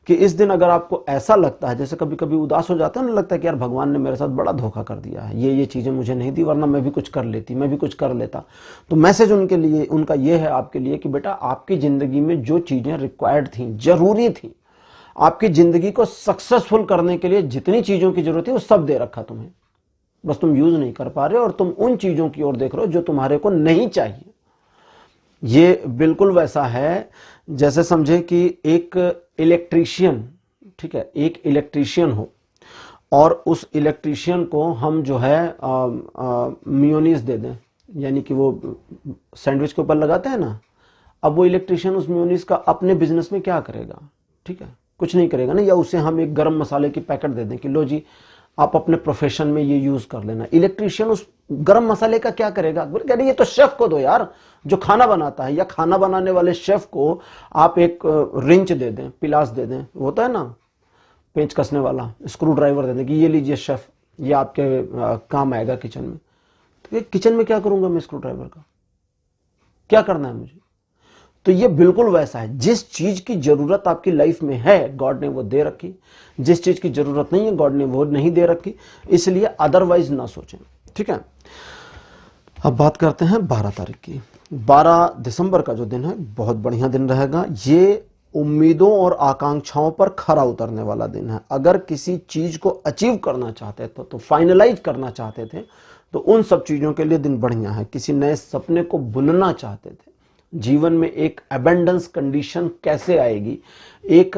कि इस दिन अगर आपको ऐसा लगता है, जैसे कभी कभी उदास हो जाता है ना, लगता है कि यार भगवान ने मेरे साथ बड़ा धोखा कर दिया है, ये चीजें मुझे नहीं दी, वरना मैं भी कुछ कर लेती, मैं भी कुछ कर लेता। तो मैसेज उनके लिए, उनका ये है आपके लिए कि बेटा आपकी जिंदगी में जो चीजें रिक्वायर्ड थी, जरूरी थी, आपकी जिंदगी को सक्सेसफुल करने के लिए जितनी चीजों की जरूरत है वो सब दे रखा तुम्हें, बस तुम यूज नहीं कर पा रहे हो और तुम उन चीजों की ओर देख रहे हो जो तुम्हारे को नहीं चाहिए। ये बिल्कुल वैसा है जैसे समझे कि एक इलेक्ट्रीशियन, ठीक है, एक इलेक्ट्रीशियन हो और उस इलेक्ट्रीशियन को हम जो है मियोनीज दे दें, यानी कि वो सैंडविच के ऊपर लगाते हैं ना, अब वो इलेक्ट्रिशियन उस मेयोनीज का अपने बिजनेस में क्या करेगा? ठीक है, कुछ नहीं करेगा ना। या उसे हम एक गरम मसाले की पैकेट दे दें कि लो जी आप अपने प्रोफेशन में ये यूज कर लेना। इलेक्ट्रिशियन उस गरम मसाले का क्या करेगा? कह रहे ये तो शेफ को दो यार, जो खाना बनाता है। या खाना बनाने वाले शेफ को आप एक रिंच दे दें, पिलास दे दें, होता है ना पेंच कसने वाला, स्क्रू ड्राइवर दे दें कि ये लीजिए शेफ, ये आपके काम आएगा किचन में। तो किचन में क्या करूंगा मैं स्क्रू ड्राइवर का? क्या करना है मुझे? तो ये बिल्कुल वैसा है, जिस चीज की जरूरत आपकी लाइफ में है गॉड ने वो दे रखी, जिस चीज की जरूरत नहीं है गॉड ने वो नहीं दे रखी, इसलिए अदरवाइज ना सोचें। ठीक है, अब बात करते हैं 12 तारीख की। 12 दिसंबर का जो दिन है बहुत बढ़िया दिन रहेगा। ये उम्मीदों और आकांक्षाओं पर खरा उतरने वाला दिन है। अगर किसी चीज को अचीव करना चाहते थे, तो फाइनलाइज करना चाहते थे, तो उन सब चीजों के लिए दिन बढ़िया है। किसी नए सपने को बुनना चाहते थे, जीवन में एक अबेंडेंस कंडीशन कैसे आएगी, एक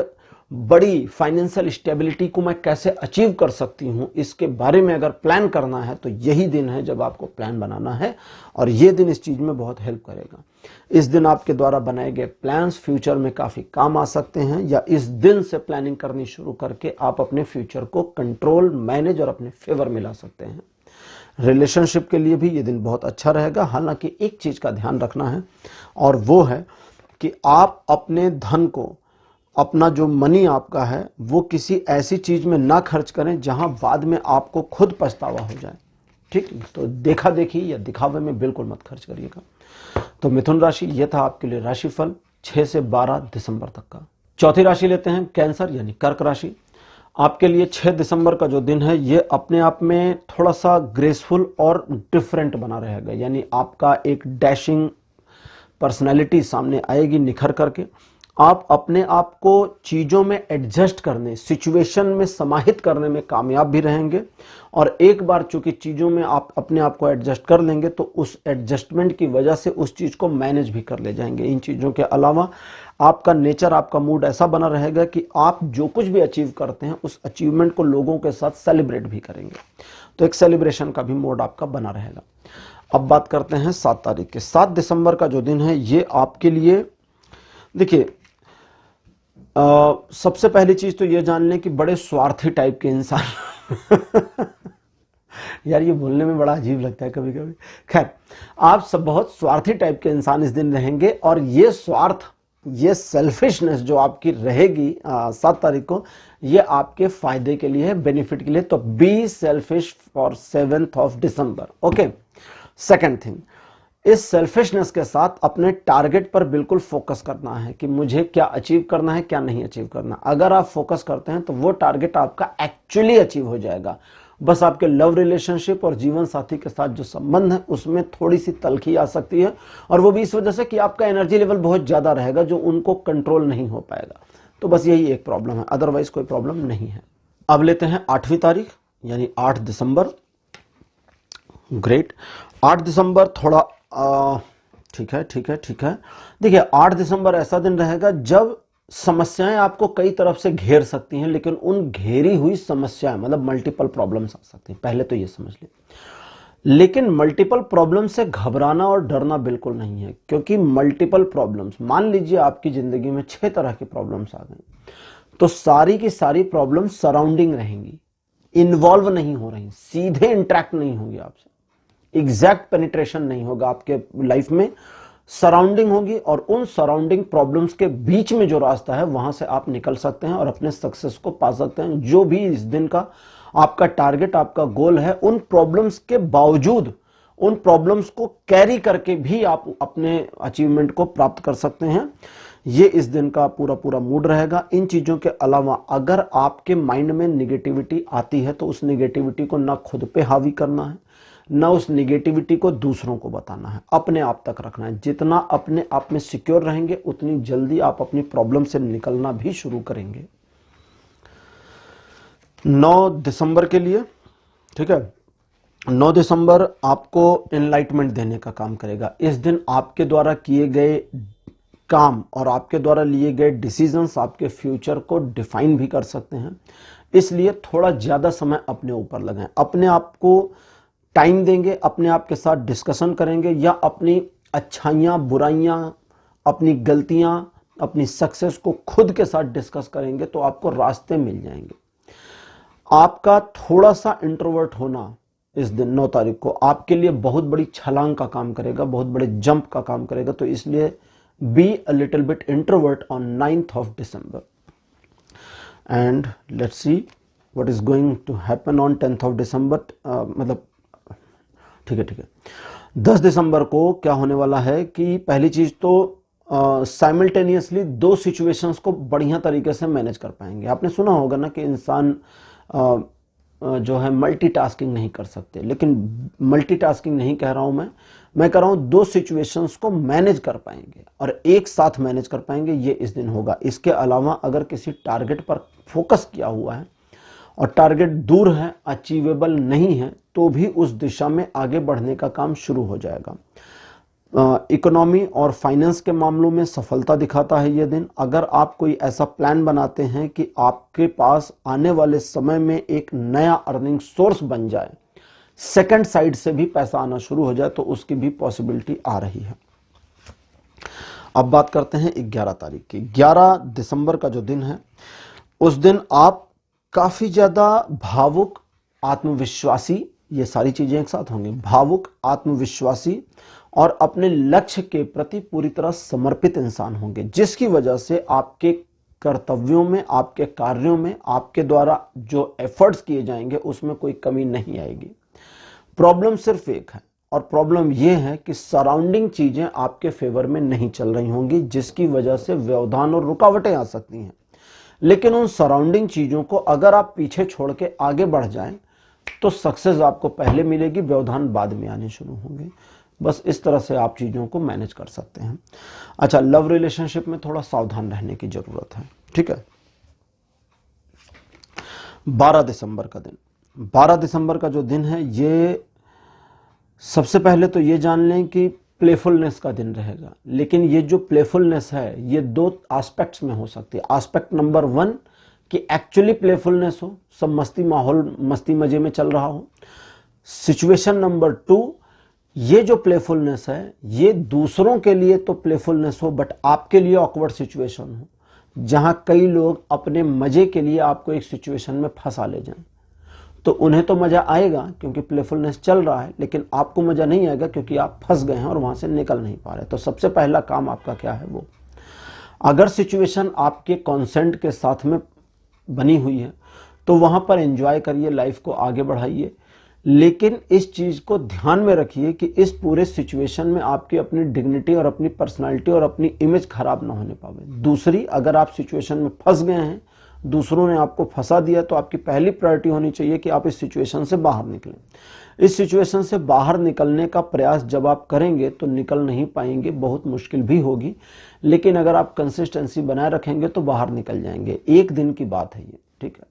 बड़ी फाइनेंशियल स्टेबिलिटी को मैं कैसे अचीव कर सकती हूं, इसके बारे में अगर प्लान करना है तो यही दिन है जब आपको प्लान बनाना है, और ये दिन इस चीज में बहुत हेल्प करेगा। इस दिन आपके द्वारा बनाए गए प्लान्स फ्यूचर में काफी काम आ सकते हैं, या इस दिन से प्लानिंग करनी शुरू करके आप अपने फ्यूचर को कंट्रोल, मैनेज और अपने फेवर में ला सकते हैं। रिलेशनशिप के लिए भी ये दिन बहुत अच्छा रहेगा। हालांकि एक चीज का ध्यान रखना है, और वो है कि आप अपने धन को, अपना जो मनी आपका है, वो किसी ऐसी चीज में ना खर्च करें जहां बाद में आपको खुद पछतावा हो जाए। ठीक, तो देखा देखी या दिखावे में बिल्कुल मत खर्च करिएगा। तो मिथुन राशि, ये था आपके लिए राशिफल 6 से 12 दिसंबर तक का। चौथी राशि लेते हैं कैंसर यानी कर्क राशि। आपके लिए 6 दिसंबर का जो दिन है ये अपने आप में थोड़ा सा ग्रेसफुल और डिफरेंट बना रहेगा। यानी आपका एक डैशिंग पर्सनैलिटी सामने आएगी निखर करके। आप अपने आप को चीज़ों में एडजस्ट करने, सिचुएशन में समाहित करने में कामयाब भी रहेंगे, और एक बार चूंकि चीज़ों में आप अपने आप को एडजस्ट कर लेंगे तो उस एडजस्टमेंट की वजह से उस चीज़ को मैनेज भी कर ले जाएंगे। इन चीज़ों के अलावा आपका नेचर, आपका मूड ऐसा बना रहेगा कि आप जो कुछ भी अचीव करते हैं उस अचीवमेंट को लोगों के साथ सेलिब्रेट भी करेंगे। तो एक सेलिब्रेशन का भी मूड आपका बना रहेगा। अब बात करते हैं 7 तारीख के। 7 दिसंबर का जो दिन है ये आपके लिए, देखिए सबसे पहली चीज तो ये जान लें कि बड़े स्वार्थी टाइप के इंसान यार ये बोलने में बड़ा अजीब लगता है कभी कभी। खैर, आप सब बहुत स्वार्थी टाइप के इंसान इस दिन रहेंगे, और ये स्वार्थ, ये सेल्फिशनेस जो आपकी रहेगी 7 तारीख को, ये आपके फायदे के लिए है, बेनिफिट के लिए। तो be selfish for 7th of December. Okay, second thing, इस सेल्फिशनेस के साथ अपने टारगेट पर बिल्कुल फोकस करना है कि मुझे क्या अचीव करना है, क्या नहीं अचीव करना। अगर आप फोकस करते हैं तो वो टारगेट आपका एक्चुअली अचीव हो जाएगा। बस आपके लव रिलेशनशिप और जीवन साथी के साथ जो संबंध है उसमें थोड़ी सी तलखी आ सकती है, और वो भी इस वजह से कि आपका एनर्जी लेवल बहुत ज्यादा रहेगा जो उनको कंट्रोल नहीं हो पाएगा। तो बस यही एक प्रॉब्लम है, अदरवाइज कोई प्रॉब्लम नहीं है। अब लेते हैं 8वीं तारीख यानी 8 दिसंबर। ग्रेट, 8 दिसंबर थोड़ा ठीक है ठीक है ठीक है। देखिए 8 दिसंबर ऐसा दिन रहेगा जब समस्याएं आपको कई तरफ से घेर सकती हैं, लेकिन उन घेरी हुई समस्याएं मतलब मल्टीपल प्रॉब्लम्स आ सकती हैं, पहले तो ये समझ लें। लेकिन मल्टीपल प्रॉब्लम से घबराना और डरना बिल्कुल नहीं है, क्योंकि मल्टीपल प्रॉब्लम्स, मान लीजिए आपकी जिंदगी में 6 तरह की प्रॉब्लम्स आ गई, तो सारी की सारी प्रॉब्लम्स सराउंडिंग रहेंगी, इन्वॉल्व नहीं हो रही, सीधे इंटरेक्ट नहीं होंगी आपसे, एग्जैक्ट पेनिट्रेशन नहीं होगा आपके लाइफ में, सराउंडिंग होगी, और उन सराउंडिंग प्रॉब्लम्स के बीच में जो रास्ता है वहां से आप निकल सकते हैं और अपने सक्सेस को पा सकते हैं। जो भी इस दिन का आपका टारगेट, आपका गोल है, उन प्रॉब्लम्स के बावजूद, उन प्रॉब्लम्स को कैरी करके भी आप अपने अचीवमेंट को प्राप्त कर सकते हैं। ये इस दिन का पूरा पूरा मूड रहेगा। इन चीजों के अलावा अगर आपके माइंड में निगेटिविटी आती है तो उस निगेटिविटी को ना खुद पे हावी करना है, ना उस निगेटिविटी को दूसरों को बताना है, अपने आप तक रखना है। जितना अपने आप में सिक्योर रहेंगे उतनी जल्दी आप अपनी प्रॉब्लम से निकलना भी शुरू करेंगे। 9 दिसंबर के लिए, ठीक है, 9 दिसंबर आपको एनलाइटमेंट देने का काम करेगा। इस दिन आपके द्वारा किए गए काम और आपके द्वारा लिए गए डिसीजंस आपके फ्यूचर को डिफाइन भी कर सकते हैं, इसलिए थोड़ा ज्यादा समय अपने ऊपर लगाएं, अपने आप को टाइम देंगे, अपने आप के साथ डिस्कशन करेंगे, या अपनी अच्छाइयां बुराइयां अपनी गलतियां, अपनी सक्सेस को खुद के साथ डिस्कस करेंगे तो आपको रास्ते मिल जाएंगे। आपका थोड़ा सा इंट्रोवर्ट होना इस दिन 9 तारीख को आपके लिए बहुत बड़ी छलांग का काम करेगा, बहुत बड़े जंप का काम करेगा। तो इसलिए be a little bit introvert on 9th of December and let's see what is going to happen on 10th of December। मतलब ठीक है 10 दिसंबर को क्या होने वाला है कि पहली चीज तो साइमल्टेनियसली दो सिचुएशंस को बढ़िया तरीके से मैनेज कर पाएंगे। आपने सुना होगा ना कि इंसान जो है मल्टीटास्किंग नहीं कर सकते, लेकिन मल्टीटास्किंग नहीं कह रहा हूं मैं कह रहा हूं दो सिचुएशंस को मैनेज कर पाएंगे और एक साथ मैनेज कर पाएंगे, ये इस दिन होगा। इसके अलावा अगर किसी टारगेट पर फोकस किया हुआ है और टारगेट दूर है, अचीवेबल नहीं है, तो भी उस दिशा में आगे बढ़ने का काम शुरू हो जाएगा। इकोनॉमी और फाइनेंस के मामलों में सफलता दिखाता है ये दिन। अगर आप कोई ऐसा प्लान बनाते हैं कि आपके पास आने वाले समय में एक नया अर्निंग सोर्स बन जाए, सेकंड साइड से भी पैसा आना शुरू हो जाए, तो उसकी भी पॉसिबिलिटी आ रही है। अब बात करते हैं 11 तारीख की। 11 दिसंबर का जो दिन है, उस दिन आप काफी ज्यादा भावुक, आत्मविश्वासी, ये सारी चीजें एक साथ होंगी, भावुक, आत्मविश्वासी और अपने लक्ष्य के प्रति पूरी तरह समर्पित इंसान होंगे, जिसकी वजह से आपके कर्तव्यों में, आपके कार्यों में, आपके द्वारा जो एफर्ट्स किए जाएंगे उसमें कोई कमी नहीं आएगी। प्रॉब्लम सिर्फ एक है, और प्रॉब्लम यह है कि सराउंडिंग चीजें आपके फेवर में नहीं चल रही होंगी, जिसकी वजह से व्यवधान और रुकावटें आ सकती हैं। लेकिन उन सराउंडिंग चीजों को अगर आप पीछे छोड़ के आगे बढ़ जाएं तो सक्सेस आपको पहले मिलेगी, व्यवधान बाद में आने शुरू होंगे। बस इस तरह से आप चीजों को मैनेज कर सकते हैं। अच्छा, लव रिलेशनशिप में थोड़ा सावधान रहने की जरूरत है, ठीक है। 12 दिसंबर का दिन, 12 दिसंबर का जो दिन है, ये सबसे पहले तो ये जान लें कि प्लेफुलनेस का दिन रहेगा। लेकिन ये जो प्लेफुलनेस है, ये दो एस्पेक्ट्स में हो सकती है। एस्पेक्ट नंबर 1 कि एक्चुअली प्लेफुलनेस हो, सब मस्ती माहौल, मस्ती मजे में चल रहा हो। सिचुएशन नंबर 2, ये जो प्लेफुलनेस है, ये दूसरों के लिए तो प्लेफुलनेस हो, बट आपके लिए ऑकवर्ड सिचुएशन हो, जहां कई लोग अपने मजे के लिए आपको एक सिचुएशन में फंसा ले जाएं। तो उन्हें तो मजा आएगा क्योंकि प्लेफुलनेस चल रहा है, लेकिन आपको मजा नहीं आएगा क्योंकि आप फंस गए हैं और वहां से निकल नहीं पा रहे। तो सबसे पहला काम आपका क्या है वो, अगर सिचुएशन आपके कॉन्सेंट के साथ में बनी हुई है तो वहां पर एंजॉय करिए, लाइफ को आगे बढ़ाइए। लेकिन इस चीज को ध्यान में रखिए कि इस पूरे सिचुएशन में आपकी अपनी डिग्निटी और अपनी पर्सनालिटी और अपनी इमेज खराब ना होने पावे। दूसरी, अगर आप सिचुएशन में फंस गए हैं, दूसरों ने आपको फंसा दिया, तो आपकी पहली प्रायोरिटी होनी चाहिए कि आप इस सिचुएशन से बाहर निकलें। इस सिचुएशन से बाहर निकलने का प्रयास जब आप करेंगे तो निकल नहीं पाएंगे, बहुत मुश्किल भी होगी, लेकिन अगर आप कंसिस्टेंसी बनाए रखेंगे तो बाहर निकल जाएंगे। एक दिन की बात है ये, ठीक है।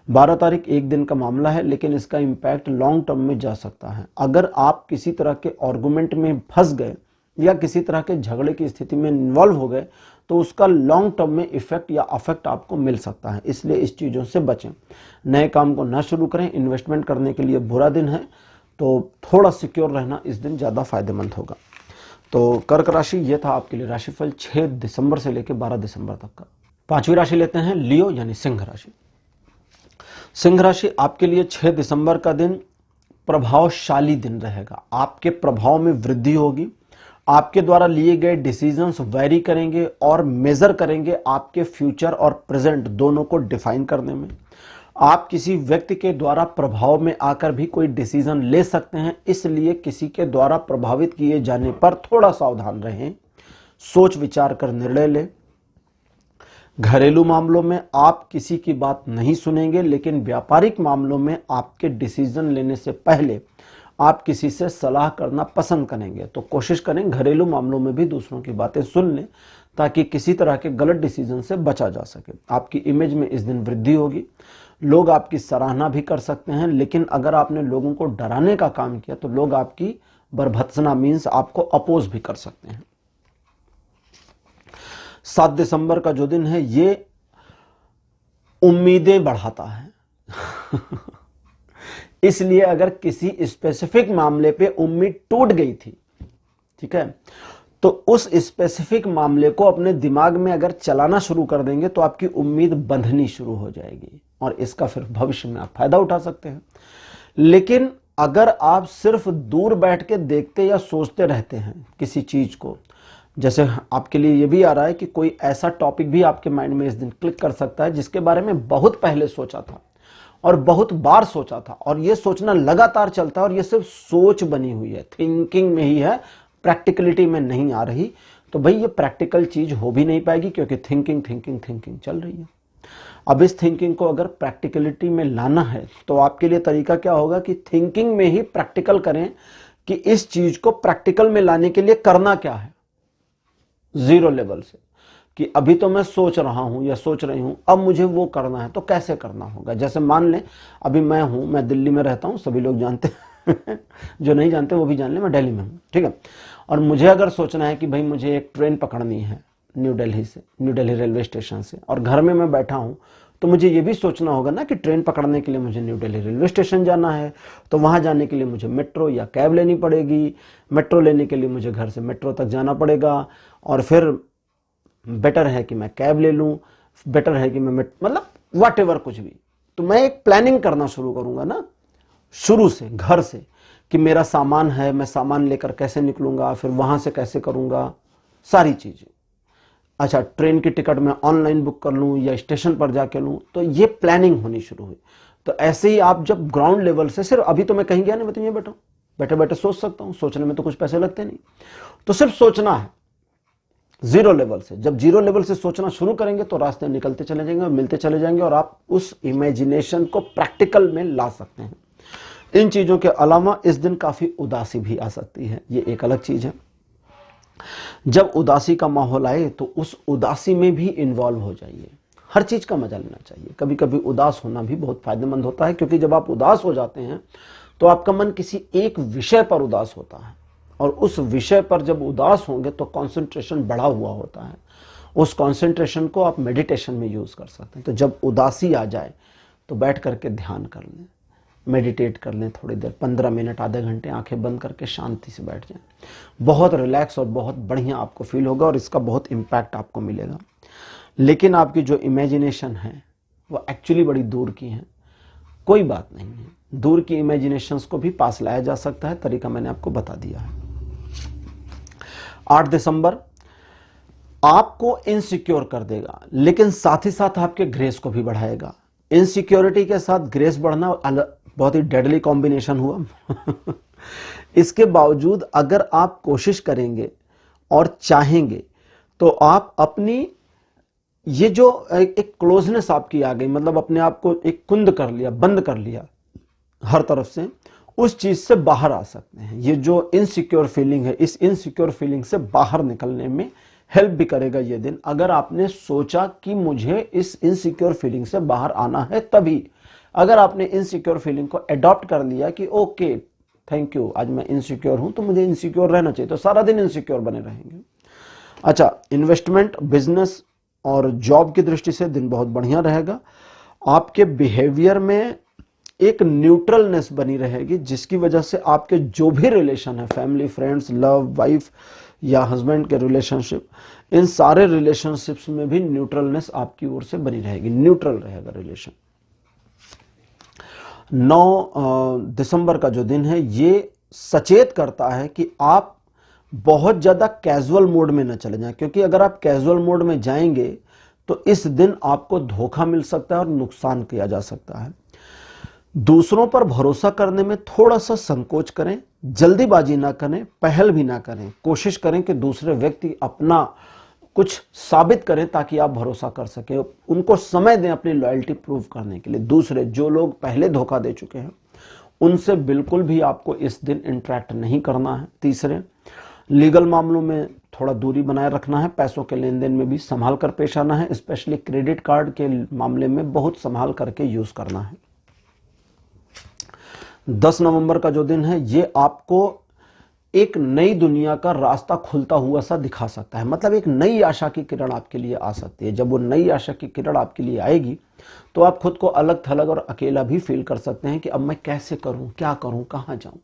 12 तारीख एक दिन का मामला है, लेकिन इसका इम्पैक्ट लॉन्ग टर्म में जा सकता है। अगर आप किसी तरह के आर्गुमेंट में फंस गए या किसी तरह के झगड़े की स्थिति में इन्वॉल्व हो गए तो उसका लॉन्ग टर्म में इफेक्ट या अफेक्ट आपको मिल सकता है। इसलिए इस चीज़ों से बचें। नए काम को ना शुरू करें। इन्वेस्टमेंट करने के लिए बुरा दिन है, तो थोड़ा सिक्योर रहना इस दिन ज़्यादा फायदेमंद होगा। तो कर्क राशि, ये था आपके लिए राशिफल 6 दिसंबर से लेकर 12 दिसंबर तक का। पांचवी राशि लेते हैं लियो, यानी सिंह राशि। सिंह राशि आपके लिए 6 दिसंबर का दिन प्रभावशाली दिन रहेगा। आपके प्रभाव में वृद्धि होगी। आपके द्वारा लिए गए डिसीजंस वैरी करेंगे और मेजर करेंगे आपके फ्यूचर और प्रेजेंट दोनों को डिफाइन करने में। आप किसी व्यक्ति के द्वारा प्रभाव में आकर भी कोई डिसीजन ले सकते हैं, इसलिए किसी के द्वारा प्रभावित किए जाने पर थोड़ा सावधान रहें, सोच विचार कर निर्णय लें। घरेलू मामलों में आप किसी की बात नहीं सुनेंगे, लेकिन व्यापारिक मामलों में आपके डिसीजन लेने से पहले आप किसी से सलाह करना पसंद करेंगे। तो कोशिश करें घरेलू मामलों में भी दूसरों की बातें सुन लें, ताकि किसी तरह के गलत डिसीजन से बचा जा सके। आपकी इमेज में इस दिन वृद्धि होगी। लोग आपकी सराहना भी कर सकते हैं, लेकिन अगर आपने लोगों को डराने का काम किया तो लोग आपकी बरभत्सना मीन्स आपको अपोज भी कर सकते हैं। 7 दिसंबर का जो दिन है, ये उम्मीदें बढ़ाता है। इसलिए अगर किसी स्पेसिफिक मामले पे उम्मीद टूट गई थी, ठीक है, तो उस स्पेसिफिक मामले को अपने दिमाग में अगर चलाना शुरू कर देंगे तो आपकी उम्मीद बंधनी शुरू हो जाएगी और इसका फिर भविष्य में आप फायदा उठा सकते हैं। लेकिन अगर आप सिर्फ दूर बैठ के देखते या सोचते रहते हैं किसी चीज को, जैसे आपके लिए ये भी आ रहा है कि कोई ऐसा टॉपिक भी आपके माइंड में इस दिन क्लिक कर सकता है जिसके बारे में बहुत पहले सोचा था और बहुत बार सोचा था, और ये सोचना लगातार चलता है और ये सिर्फ सोच बनी हुई है, थिंकिंग में ही है, प्रैक्टिकलिटी में नहीं आ रही, तो भाई ये प्रैक्टिकल चीज हो भी नहीं पाएगी क्योंकि थिंकिंग थिंकिंग थिंकिंग चल रही है। अब इस थिंकिंग को अगर प्रैक्टिकलिटी में लाना है तो आपके लिए तरीका क्या होगा कि थिंकिंग में ही प्रैक्टिकल करें कि इस चीज को प्रैक्टिकल में लाने के लिए करना क्या है, जीरो लेवल से, कि अभी तो मैं सोच रहा हूं या सोच रही हूं, अब मुझे वो करना है तो कैसे करना होगा। जैसे मान लें अभी मैं दिल्ली में रहता हूं, सभी लोग जानते हैं जो नहीं जानते वो भी जान लें, मैं दिल्ली में हूं, ठीक है। और मुझे अगर सोचना है कि भाई मुझे एक ट्रेन पकड़नी है न्यू दिल्ली रेलवे स्टेशन से, और घर में मैं बैठा हूं, तो मुझे ये भी सोचना होगा ना कि ट्रेन पकड़ने के लिए मुझे न्यू दिल्ली रेलवे स्टेशन जाना है, तो वहां जाने के लिए मुझे मेट्रो या कैब लेनी पड़ेगी, मेट्रो लेने के लिए मुझे घर से मेट्रो तक जाना पड़ेगा, और फिर बेटर है कि मैं कैब ले लूं, बेटर है कि मैं मतलब व्हाटएवर कुछ भी। तो मैं एक प्लानिंग करना शुरू करूंगा ना शुरू से, घर से, कि मेरा सामान है, मैं सामान लेकर कैसे निकलूंगा, फिर वहां से कैसे करूंगा, सारी चीजें। अच्छा, ट्रेन की टिकट मैं ऑनलाइन बुक कर लूं या स्टेशन पर जाके लूं, तो ये प्लानिंग होनी शुरू हुई। तो ऐसे ही आप जब ग्राउंड लेवल से, सिर्फ अभी तो मैं कहीं गया नहीं, मैं तो ये बैठा हूं, बैठे बैठे सोच सकता हूं, सोचने में तो कुछ पैसे लगते नहीं, तो सिर्फ सोचना है जीरो लेवल से। जब जीरो लेवल से सोचना शुरू करेंगे तो रास्ते निकलते चले जाएंगे और मिलते चले जाएंगे और आप उस इमेजिनेशन को प्रैक्टिकल में ला सकते हैं। इन चीजों के अलावा इस दिन काफी उदासी भी आ सकती है, ये एक अलग चीज है। जब उदासी का माहौल आए तो उस उदासी में भी इन्वॉल्व हो जाइए, हर चीज का मजा लेना चाहिए। कभी कभी उदास होना भी बहुत फायदेमंद होता है, क्योंकि जब आप उदास हो जाते हैं तो आपका मन किसी एक विषय पर उदास होता है, और उस विषय पर जब उदास होंगे तो कंसंट्रेशन बढ़ा हुआ होता है, उस कंसंट्रेशन को आप मेडिटेशन में यूज कर सकते हैं। तो जब उदासी आ जाए तो बैठ करके ध्यान कर लें, मेडिटेट कर लें थोड़ी देर, 15 मिनट आधे घंटे आंखें बंद करके शांति से बैठ जाएं, बहुत रिलैक्स और बहुत बढ़िया आपको फील होगा और इसका बहुत इम्पैक्ट आपको मिलेगा। लेकिन आपकी जो इमेजिनेशन है वो एक्चुअली बड़ी दूर की है, कोई बात नहीं है, दूर की इमेजिनेशंस को भी पास लाया जा सकता है, तरीका मैंने आपको बता दिया है। 8 दिसंबर आपको इनसिक्योर कर देगा, लेकिन साथ ही साथ आपके ग्रेस को भी बढ़ाएगा। इनसिक्योरिटी के साथ ग्रेस बढ़ना बहुत ही डेडली कॉम्बिनेशन हुआ इसके बावजूद अगर आप कोशिश करेंगे और चाहेंगे तो आप अपनी ये जो एक क्लोजनेस आपकी आ गई, मतलब अपने आप को एक कुंद कर लिया, बंद कर लिया हर तरफ से, उस चीज से बाहर आ सकते हैं। ये जो इनसिक्योर फीलिंग है, इस इनसिक्योर फीलिंग से बाहर निकलने में हेल्प भी करेगा ये दिन। अगर आपने सोचा कि मुझे इस इनसिक्योर फीलिंग से बाहर आना है, तभी अगर आपने इनसिक्योर फीलिंग को अडॉप्ट कर लिया कि ओके थैंक यू, आज मैं इनसिक्योर हूं तो मुझे इनसिक्योर रहना चाहिए, तो सारा दिन इनसिक्योर बने रहेंगे। अच्छा, इन्वेस्टमेंट, बिजनेस और जॉब की दृष्टि से दिन बहुत बढ़िया रहेगा। आपके बिहेवियर में एक न्यूट्रलनेस बनी रहेगी, जिसकी वजह से आपके जो भी रिलेशन है, फैमिली, फ्रेंड्स, लव, वाइफ या हस्बैंड के रिलेशनशिप, इन सारे रिलेशनशिप्स में भी न्यूट्रलनेस आपकी ओर से बनी रहेगी, न्यूट्रल रहेगा रिलेशन। 9 दिसंबर का जो दिन है ये सचेत करता है कि आप बहुत ज्यादा कैजुअल मोड में न चले जाएं, क्योंकि अगर आप कैजुअल मोड में जाएंगे तो इस दिन आपको धोखा मिल सकता है और नुकसान किया जा सकता है। दूसरों पर भरोसा करने में थोड़ा सा संकोच करें, जल्दीबाजी ना करें, पहल भी ना करें। कोशिश करें कि दूसरे व्यक्ति अपना कुछ साबित करें ताकि आप भरोसा कर सकें, उनको समय दें अपनी लॉयल्टी प्रूव करने के लिए। दूसरे जो लोग पहले धोखा दे चुके हैं उनसे बिल्कुल भी आपको इस दिन इंटरेक्ट नहीं करना है। तीसरे, लीगल मामलों में थोड़ा दूरी बनाए रखना है, पैसों के लेन देन में भी संभाल कर पेश आना है, स्पेशली क्रेडिट कार्ड के मामले में बहुत संभाल करके यूज करना है। 10 नवंबर का जो दिन है ये आपको एक नई दुनिया का रास्ता खुलता हुआ सा दिखा सकता है, मतलब एक नई आशा की किरण आपके लिए आ सकती है। जब वो नई आशा की किरण आपके लिए आएगी तो आप खुद को अलग थलग और अकेला भी फील कर सकते हैं कि अब मैं कैसे करूं, क्या करूं, कहां जाऊं।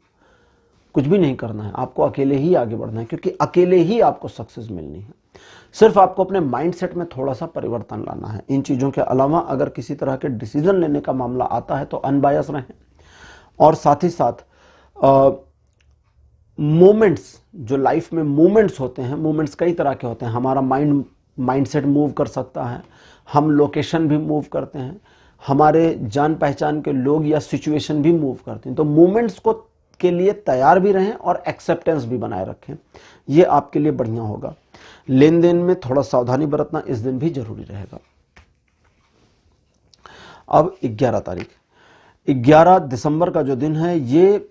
कुछ भी नहीं करना है, आपको अकेले ही आगे बढ़ना है, क्योंकि अकेले ही आपको सक्सेस मिलनी है। सिर्फ आपको अपने माइंडसेट में थोड़ा सा परिवर्तन लाना है। इन चीज़ों के अलावा अगर किसी तरह के डिसीजन लेने का मामला आता है तो अनबायस रहें, और साथ ही साथ मोमेंट्स, जो लाइफ में मोमेंट्स होते हैं, मोमेंट्स कई तरह के होते हैं। हमारा माइंडसेट मूव कर सकता है, हम लोकेशन भी मूव करते हैं, हमारे जान पहचान के लोग या सिचुएशन भी मूव करते हैं। तो मोमेंट्स को के लिए तैयार भी रहें और एक्सेप्टेंस भी बनाए रखें, ये आपके लिए बढ़िया होगा। लेन देन में थोड़ा सावधानी बरतना इस दिन भी जरूरी रहेगा। अब 11 तारीख, 11 दिसंबर का जो दिन है, ये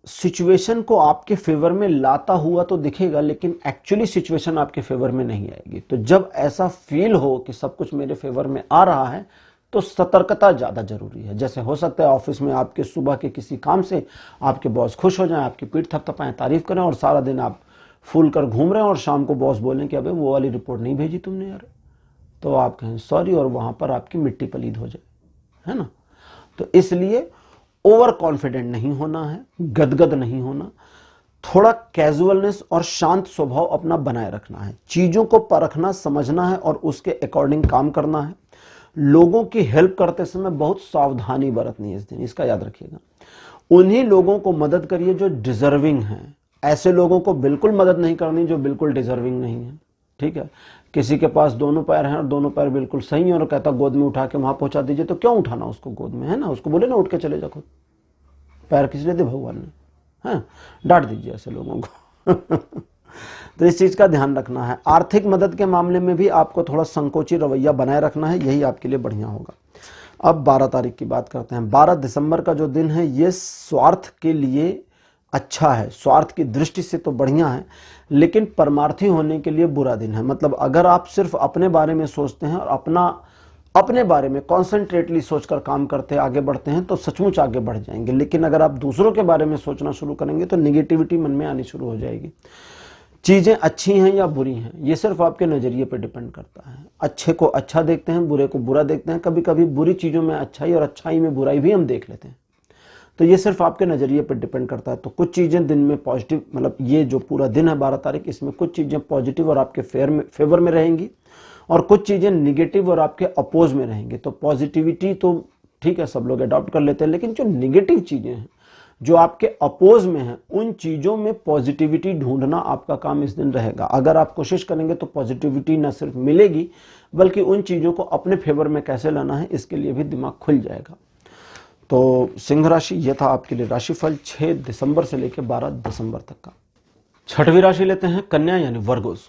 सिचुएशन को आपके फेवर में लाता हुआ तो दिखेगा, लेकिन एक्चुअली सिचुएशन आपके फेवर में नहीं आएगी। तो जब ऐसा फील हो कि सब कुछ मेरे फेवर में आ रहा है, तो सतर्कता ज़्यादा जरूरी है। जैसे हो सकता है ऑफिस में आपके सुबह के किसी काम से आपके बॉस खुश हो जाएं, आपकी पीठ थपथपाएं, तारीफ करें, और सारा दिन आप फूल कर घूम रहे हैं, और शाम को बॉस बोलें कि अबे वो वाली रिपोर्ट नहीं भेजी तुमने यार, तो आप कहें सॉरी, और वहां पर आपकी मिट्टी पलीद हो जाए, है ना। तो इसलिए ओवर कॉन्फिडेंट नहीं होना है, गदगद नहीं होना, थोड़ा कैजुअलनेस और शांत स्वभाव अपना बनाए रखना है। चीजों को परखना, समझना है और उसके अकॉर्डिंग काम करना है। लोगों की हेल्प करते समय बहुत सावधानी बरतनी है इस दिन, इसका याद रखिएगा। उन्हीं लोगों को मदद करिए जो डिजर्विंग हैं, ऐसे लोगों को बिल्कुल मदद नहीं करनी जो बिल्कुल डिजर्विंग नहीं है, ठीक है। किसी के पास दोनों पैर हैं और दोनों पैर बिल्कुल सही हैं और कहता गोद में उठा के वहां पहुंचा दीजिए, तो क्यों उठाना उसको गोद में, है ना। उसको बोले ना उठ के चले जा, खुद पैर किस लिए दे भगवान ने, है, डांट दीजिए ऐसे लोगों को। तो इस चीज का ध्यान रखना है। आर्थिक मदद के मामले में भी आपको थोड़ा संकोची रवैया बनाए रखना है, यही आपके लिए बढ़िया होगा। अब 12 तारीख की बात करते हैं। 12 दिसंबर का जो दिन है, ये स्वार्थ के लिए अच्छा है, स्वार्थ की दृष्टि से तो बढ़िया है, लेकिन परमार्थी होने के लिए बुरा दिन है। मतलब अगर आप सिर्फ अपने बारे में सोचते हैं और अपने बारे में कॉन्सेंट्रेटली सोचकर काम करते आगे बढ़ते हैं, तो सचमुच आगे बढ़ जाएंगे। लेकिन अगर आप दूसरों के बारे में सोचना शुरू करेंगे तो निगेटिविटी मन में आनी शुरू हो जाएगी। चीजें अच्छी हैं या बुरी हैं, ये सिर्फ आपके नजरिए पर डिपेंड करता है। अच्छे को अच्छा देखते हैं, बुरे को बुरा देखते हैं। कभी कभी बुरी चीजों में अच्छाई और अच्छाई में बुराई भी हम देख लेते हैं। तो ये सिर्फ आपके नजरिए पर डिपेंड करता है। तो कुछ चीजें दिन में पॉजिटिव, मतलब ये जो पूरा दिन है 12 तारीख, इसमें कुछ चीजें पॉजिटिव और आपके फेवर में रहेंगी, और कुछ चीजें निगेटिव और आपके अपोज में रहेंगी। तो पॉजिटिविटी तो ठीक है, सब लोग अडॉप्ट कर लेते हैं, लेकिन जो निगेटिव चीजें हैं, जो आपके अपोज में है, उन चीजों में पॉजिटिविटी ढूंढना आपका काम इस दिन रहेगा। अगर आप कोशिश करेंगे तो पॉजिटिविटी न सिर्फ मिलेगी, बल्कि उन चीजों को अपने फेवर में कैसे लाना है, इसके लिए भी दिमाग खुल जाएगा। तो सिंह राशि, यह था आपके लिए राशिफल 6 दिसंबर से लेकर 12 दिसंबर तक का। छठवीं राशि लेते हैं कन्या यानी वर्गोज।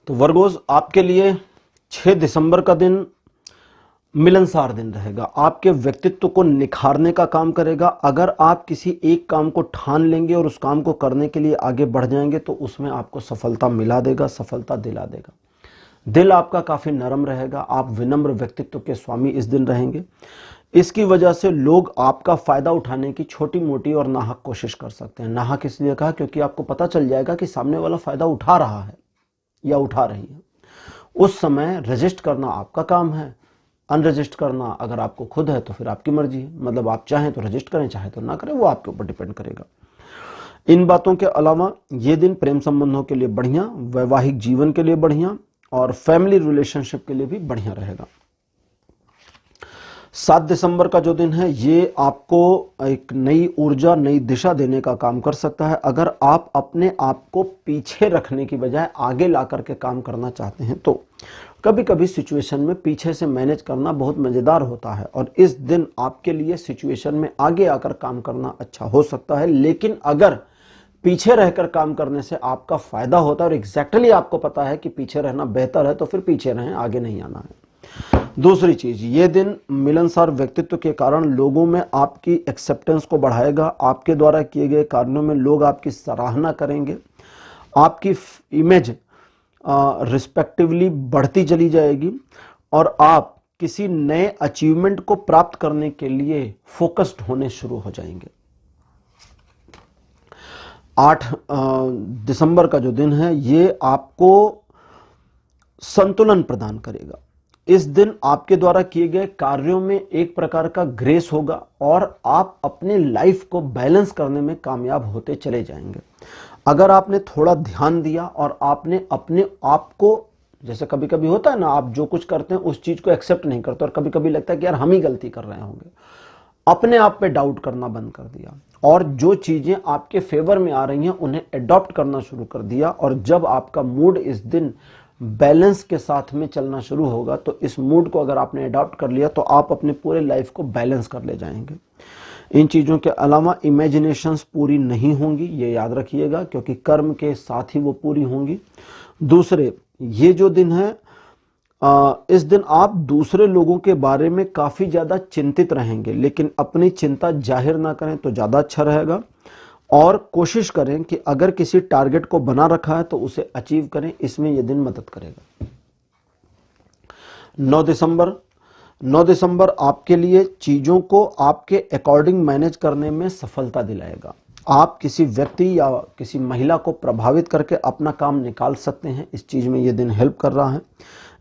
तो वर्गोज, आपके लिए 6 दिसंबर का दिन मिलनसार दिन रहेगा, आपके व्यक्तित्व को निखारने का काम करेगा। अगर आप किसी एक काम को ठान लेंगे और उस काम को करने के लिए आगे बढ़ जाएंगे, तो उसमें आपको सफलता मिला देगा, सफलता दिला देगा। दिल आपका काफी नरम रहेगा, आप विनम्र व्यक्तित्व के स्वामी इस दिन रहेंगे। इसकी वजह से लोग आपका फायदा उठाने की छोटी मोटी और नाहक कोशिश कर सकते हैं। नाहक इसलिए कहा क्योंकि आपको पता चल जाएगा कि सामने वाला फायदा उठा रहा है या उठा रही है। उस समय रजिस्ट करना आपका काम है, अनरजिस्ट करना अगर आपको खुद है तो फिर आपकी मर्जी है। मतलब आप चाहें तो रजिस्ट करें, चाहे तो ना करें, वो आपके ऊपर डिपेंड करेगा। इन बातों के अलावा ये दिन प्रेम संबंधों के लिए बढ़िया, वैवाहिक जीवन के लिए बढ़िया और फैमिली रिलेशनशिप के लिए भी बढ़िया रहेगा। 7 दिसंबर का जो दिन है, ये आपको एक नई ऊर्जा, नई दिशा देने का काम कर सकता है। अगर आप अपने आप को पीछे रखने की बजाय आगे ला करके काम करना चाहते हैं, तो कभी कभी सिचुएशन में पीछे से मैनेज करना बहुत मजेदार होता है, और इस दिन आपके लिए सिचुएशन में आगे आकर काम करना अच्छा हो सकता है। लेकिन अगर पीछे रहकर काम करने से आपका फायदा होता है और एग्जैक्टली आपको पता है कि पीछे रहना बेहतर है, तो फिर पीछे रहें, आगे नहीं आना है। दूसरी चीज, ये दिन मिलनसार व्यक्तित्व के कारण लोगों में आपकी एक्सेप्टेंस को बढ़ाएगा। आपके द्वारा किए गए कार्यों में लोग आपकी सराहना करेंगे, आपकी इमेज रिस्पेक्टिवली बढ़ती चली जाएगी, और आप किसी नए अचीवमेंट को प्राप्त करने के लिए फोकस्ड होने शुरू हो जाएंगे। 8 दिसंबर का जो दिन है, ये आपको संतुलन प्रदान करेगा। इस दिन आपके द्वारा किए गए कार्यों में एक प्रकार का ग्रेस होगा और आप अपने लाइफ को बैलेंस करने में कामयाब होते चले जाएंगे। अगर आपने थोड़ा ध्यान दिया और आपने अपने आप को, जैसे कभी कभी होता है ना, आप जो कुछ करते हैं उस चीज को एक्सेप्ट नहीं करते और कभी कभी लगता है कि यार हम ही गलती कर रहे होंगे, अपने आप पे डाउट करना बंद कर दिया और जो चीजें आपके फेवर में आ रही हैं उन्हें अडॉप्ट करना शुरू कर दिया। और जब आपका मूड इस दिन बैलेंस के साथ में चलना शुरू होगा तो इस मूड को अगर आपने अडॉप्ट कर लिया तो आप अपने पूरे लाइफ को बैलेंस कर ले जाएंगे। इन चीजों के अलावा इमेजिनेशंस पूरी नहीं होंगी, ये याद रखिएगा, क्योंकि कर्म के साथ ही वो पूरी होंगी। दूसरे, ये जो दिन है, इस दिन आप दूसरे लोगों के बारे में काफी ज्यादा चिंतित रहेंगे, लेकिन अपनी चिंता जाहिर ना करें तो ज्यादा अच्छा रहेगा। और कोशिश करें कि अगर किसी टारगेट को बना रखा है तो उसे अचीव करें, इसमें यह दिन मदद करेगा। 9 दिसंबर आपके लिए चीजों को आपके अकॉर्डिंग मैनेज करने में सफलता दिलाएगा। आप किसी व्यक्ति या किसी महिला को प्रभावित करके अपना काम निकाल सकते हैं, इस चीज में यह दिन हेल्प कर रहा है।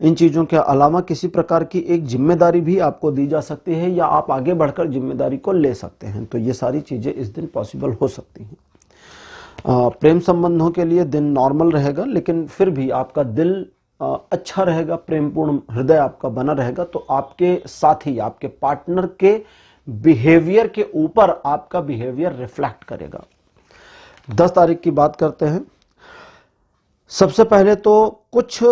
इन चीजों के अलावा किसी प्रकार की एक जिम्मेदारी भी आपको दी जा सकती है या आप आगे बढ़कर जिम्मेदारी को ले सकते हैं, तो ये सारी चीजें इस दिन पॉसिबल हो सकती हैं। प्रेम संबंधों के लिए दिन नॉर्मल रहेगा, लेकिन फिर भी आपका दिल अच्छा रहेगा, प्रेमपूर्ण हृदय आपका बना रहेगा, तो आपके साथी, आपके पार्टनर के बिहेवियर के ऊपर आपका बिहेवियर रिफ्लेक्ट करेगा। 10 तारीख की बात करते हैं। सबसे पहले तो कुछ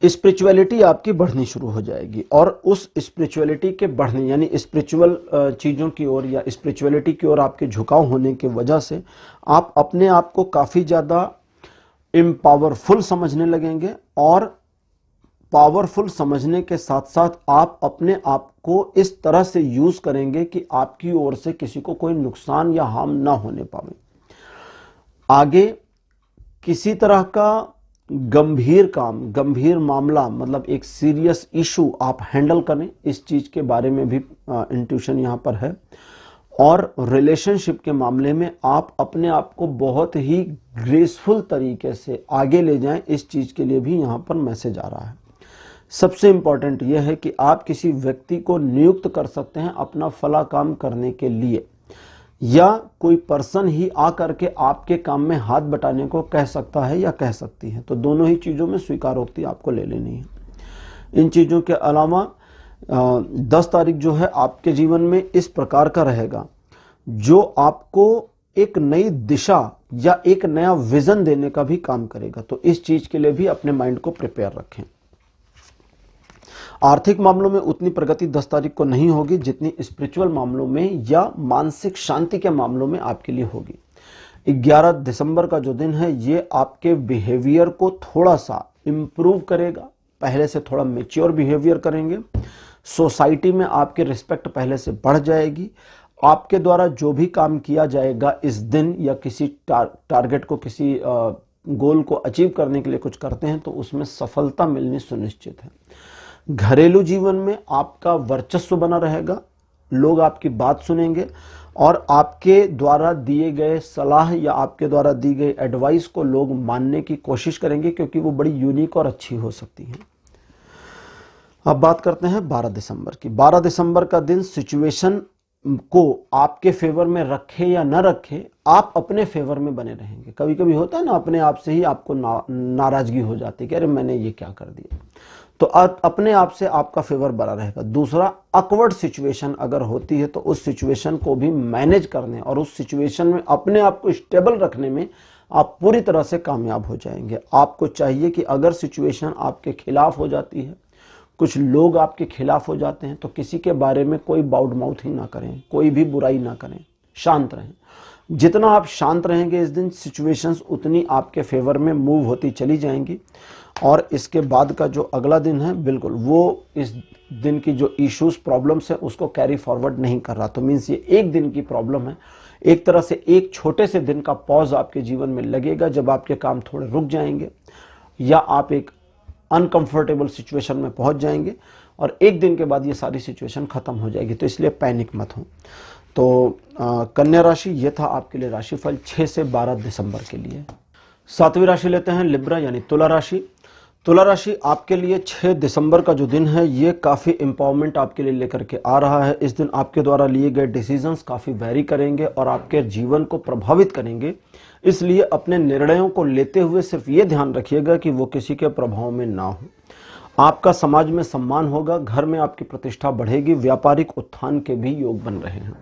स्पिरिचुअलिटी आपकी बढ़नी शुरू हो जाएगी और उस स्पिरिचुअलिटी के बढ़ने यानी स्पिरिचुअल चीज़ों की ओर या स्पिरिचुअलिटी की ओर आपके झुकाव होने की वजह से आप अपने आप को काफ़ी ज़्यादा इम्पावरफुल समझने लगेंगे और पावरफुल समझने के साथ साथ आप अपने आप को इस तरह से यूज़ करेंगे कि आपकी ओर से किसी को कोई नुकसान या हार्म ना होने पावे। आगे किसी तरह का गंभीर काम, गंभीर मामला, मतलब एक सीरियस इशू आप हैंडल करें, इस चीज के बारे में भी इंट्यूशन यहां पर है। और रिलेशनशिप के मामले में आप अपने आप को बहुत ही ग्रेसफुल तरीके से आगे ले जाएं, इस चीज के लिए भी यहां पर मैसेज आ रहा है। सबसे इंपॉर्टेंट यह है कि आप किसी व्यक्ति को नियुक्त कर सकते हैं अपना फला काम करने के लिए, या कोई पर्सन ही आकर के आपके काम में हाथ बटाने को कह सकता है या कह सकती है, तो दोनों ही चीज़ों में स्वीकारोक्ति आपको ले लेनी है। इन चीज़ों के अलावा 10 तारीख जो है आपके जीवन में इस प्रकार का रहेगा जो आपको एक नई दिशा या एक नया विजन देने का भी काम करेगा, तो इस चीज़ के लिए भी अपने माइंड को प्रिपेयर रखें। आर्थिक मामलों में उतनी प्रगति 10 तारीख को नहीं होगी जितनी स्पिरिचुअल मामलों में या मानसिक शांति के मामलों में आपके लिए होगी। 11 दिसंबर का जो दिन है ये आपके बिहेवियर को थोड़ा सा इम्प्रूव करेगा, पहले से थोड़ा मेच्योर बिहेवियर करेंगे। सोसाइटी में आपके रिस्पेक्ट पहले से बढ़ जाएगी। आपके द्वारा जो भी काम किया जाएगा इस दिन, या किसी टारगेट को, किसी गोल को अचीव करने के लिए कुछ करते हैं तो उसमें सफलता मिलनी सुनिश्चित है। घरेलू जीवन में आपका वर्चस्व बना रहेगा, लोग आपकी बात सुनेंगे और आपके द्वारा दिए गए सलाह या आपके द्वारा दी गई एडवाइस को लोग मानने की कोशिश करेंगे, क्योंकि वो बड़ी यूनिक और अच्छी हो सकती है। अब बात करते हैं 12 दिसंबर की। 12 दिसंबर का दिन सिचुएशन को आपके फेवर में रखे या न रखे, आप अपने फेवर में बने रहेंगे। कभी कभी होता है ना, अपने आप से ही आपको नाराजगी हो जाती है कि अरे मैंने ये क्या कर दिया, तो अपने आप से आपका फेवर बना रहेगा। दूसरा, अकवर्ड सिचुएशन अगर होती है तो उस सिचुएशन को भी मैनेज करने और उस सिचुएशन में अपने आप को स्टेबल रखने में आप पूरी तरह से कामयाब हो जाएंगे। आपको चाहिए कि अगर सिचुएशन आपके खिलाफ हो जाती है, कुछ लोग आपके खिलाफ हो जाते हैं, तो किसी के बारे में कोई बाउड माउथ ही ना करें, कोई भी बुराई ना करें, शांत रहें। जितना आप शांत रहेंगे इस दिन, सिचुएशंस उतनी आपके फेवर में मूव होती चली जाएंगी। और इसके बाद का जो अगला दिन है, बिल्कुल वो इस दिन की जो इश्यूज, प्रॉब्लम्स है उसको कैरी फॉरवर्ड नहीं कर रहा, तो मीन्स ये एक दिन की प्रॉब्लम है। एक तरह से एक छोटे से दिन का पॉज आपके जीवन में लगेगा, जब आपके काम थोड़े रुक जाएंगे या आप एक अनकंफर्टेबल सिचुएशन में पहुंच जाएंगे और एक दिन के बाद ये सारी सिचुएशन खत्म हो जाएगी, तो इसलिए पैनिक मत हो। तो कन्या राशि, ये था आपके लिए राशिफल 6 से 12 दिसंबर के लिए। 7वीं राशि लेते हैं लिब्रा यानी तुला राशि। तुला राशि, आपके लिए 6 दिसंबर का जो दिन है ये काफ़ी एम्पावरमेंट आपके लिए लेकर के आ रहा है। इस दिन आपके द्वारा लिए गए डिसीजंस काफ़ी वैरी करेंगे और आपके जीवन को प्रभावित करेंगे। इसलिए अपने निर्णयों को लेते हुए सिर्फ ये ध्यान रखिएगा कि वो किसी के प्रभाव में ना हो। आपका समाज में सम्मान होगा, घर में आपकी प्रतिष्ठा बढ़ेगी, व्यापारिक उत्थान के भी योग बन रहे हैं।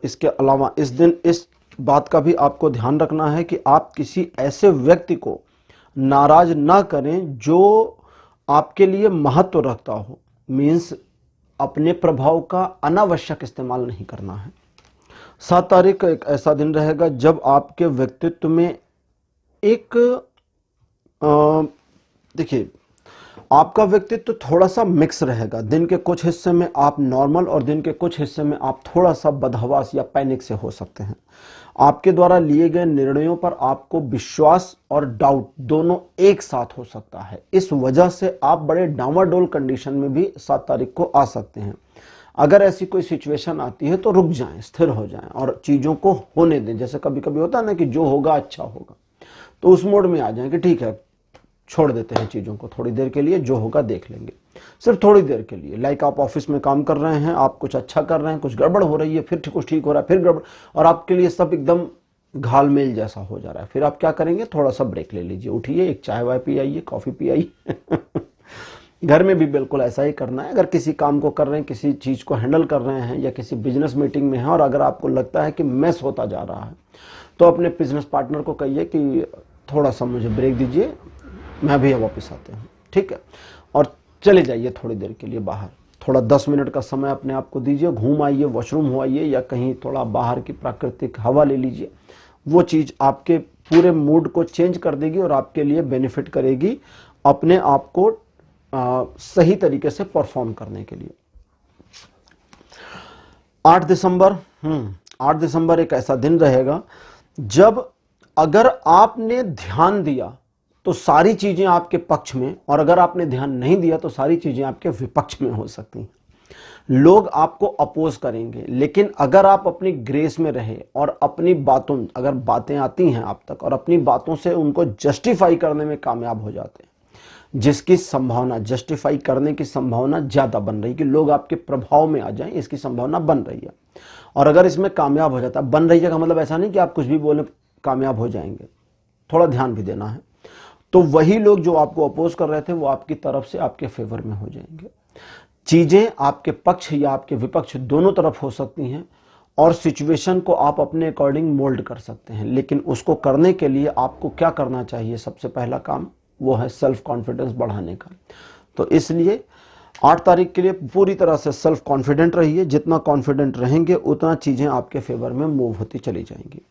इसके अलावा इस दिन इस बात का भी आपको ध्यान रखना है कि आप किसी ऐसे व्यक्ति को नाराज ना करें जो आपके लिए महत्व रखता हो। मीन्स अपने प्रभाव का अनावश्यक इस्तेमाल नहीं करना है। 7 तारीख एक ऐसा दिन रहेगा जब आपके व्यक्तित्व में एक देखिए, आपका व्यक्तित्व थोड़ा सा मिक्स रहेगा। दिन के कुछ हिस्से में आप नॉर्मल और दिन के कुछ हिस्से में आप थोड़ा सा बदहवास या पैनिक से हो सकते हैं। आपके द्वारा लिए गए निर्णयों पर आपको विश्वास और डाउट दोनों एक साथ हो सकता है। इस वजह से आप बड़े डामाडोल कंडीशन में भी 7 तारीख को आ सकते हैं। अगर ऐसी कोई सिचुएशन आती है तो रुक जाएं, स्थिर हो जाएं और चीज़ों को होने दें। जैसे कभी कभी होता है ना कि जो होगा अच्छा होगा, तो उस मोड में आ जाएं कि ठीक है, छोड़ देते हैं चीज़ों को थोड़ी देर के लिए, जो होगा देख लेंगे। सिर्फ थोड़ी देर के लिए। लाइक आप ऑफिस में काम कर रहे हैं, आप कुछ अच्छा कर रहे हैं, कुछ गड़बड़ हो रही है, फिर कुछ ठीक हो रहा है, फिर गड़बड़, और आपके लिए सब एकदम घालमेल जैसा हो जा रहा है। फिर आप क्या करेंगे, थोड़ा सा ब्रेक ले लीजिए, उठिए, एक चाय वाय पी आइए, कॉफ़ी पी आइए। घर में भी बिल्कुल ऐसा ही करना है। अगर किसी काम को कर रहे हैं, किसी चीज़ को हैंडल कर रहे हैं या किसी बिजनेस मीटिंग में हैं और अगर आपको लगता है कि मैस होता जा रहा है, तो अपने बिजनेस पार्टनर को कहिए कि थोड़ा सा मुझे ब्रेक दीजिए, मैं भी वापस आते हूँ, ठीक है, और चले जाइए थोड़ी देर के लिए बाहर। थोड़ा 10 मिनट का समय अपने आप को दीजिए, घूम आइए, वॉशरूम हो आइए या कहीं थोड़ा बाहर की प्राकृतिक हवा ले लीजिए। वो चीज़ आपके पूरे मूड को चेंज कर देगी और आपके लिए बेनिफिट करेगी अपने आप को सही तरीके से परफॉर्म करने के लिए। 8 दिसंबर एक ऐसा दिन रहेगा जब अगर आपने ध्यान दिया तो सारी चीजें आपके पक्ष में, और अगर आपने ध्यान नहीं दिया तो सारी चीजें आपके विपक्ष में हो सकती हैं। लोग आपको अपोज करेंगे, लेकिन अगर आप अपनी ग्रेस में रहे और अपनी बातों, अगर बातें आती हैं आप तक और अपनी बातों से उनको जस्टिफाई करने में कामयाब हो जाते हैं, जिसकी संभावना, जस्टिफाई करने की संभावना ज्यादा बन रही कि लोग आपके प्रभाव में आ जाएं, इसकी संभावना बन रही है। और अगर इसमें कामयाब हो जाता है, बन रही है का मतलब ऐसा नहीं कि आप कुछ भी बोले कामयाब हो जाएंगे, थोड़ा ध्यान भी देना है। तो वही लोग जो आपको अपोज कर रहे थे वो आपकी तरफ से आपके फेवर में हो जाएंगे। चीजें आपके पक्ष या आपके विपक्ष दोनों तरफ हो सकती हैं और सिचुएशन को आप अपने अकॉर्डिंग मोल्ड कर सकते हैं। लेकिन उसको करने के लिए आपको क्या करना चाहिए, सबसे पहला काम वो है सेल्फ कॉन्फिडेंस बढ़ाने का। तो इसलिए 8 तारीख के लिए पूरी तरह से सेल्फ कॉन्फिडेंट रहिए। जितना कॉन्फिडेंट रहेंगे उतना चीजें आपके फेवर में मूव होती चली जाएंगी।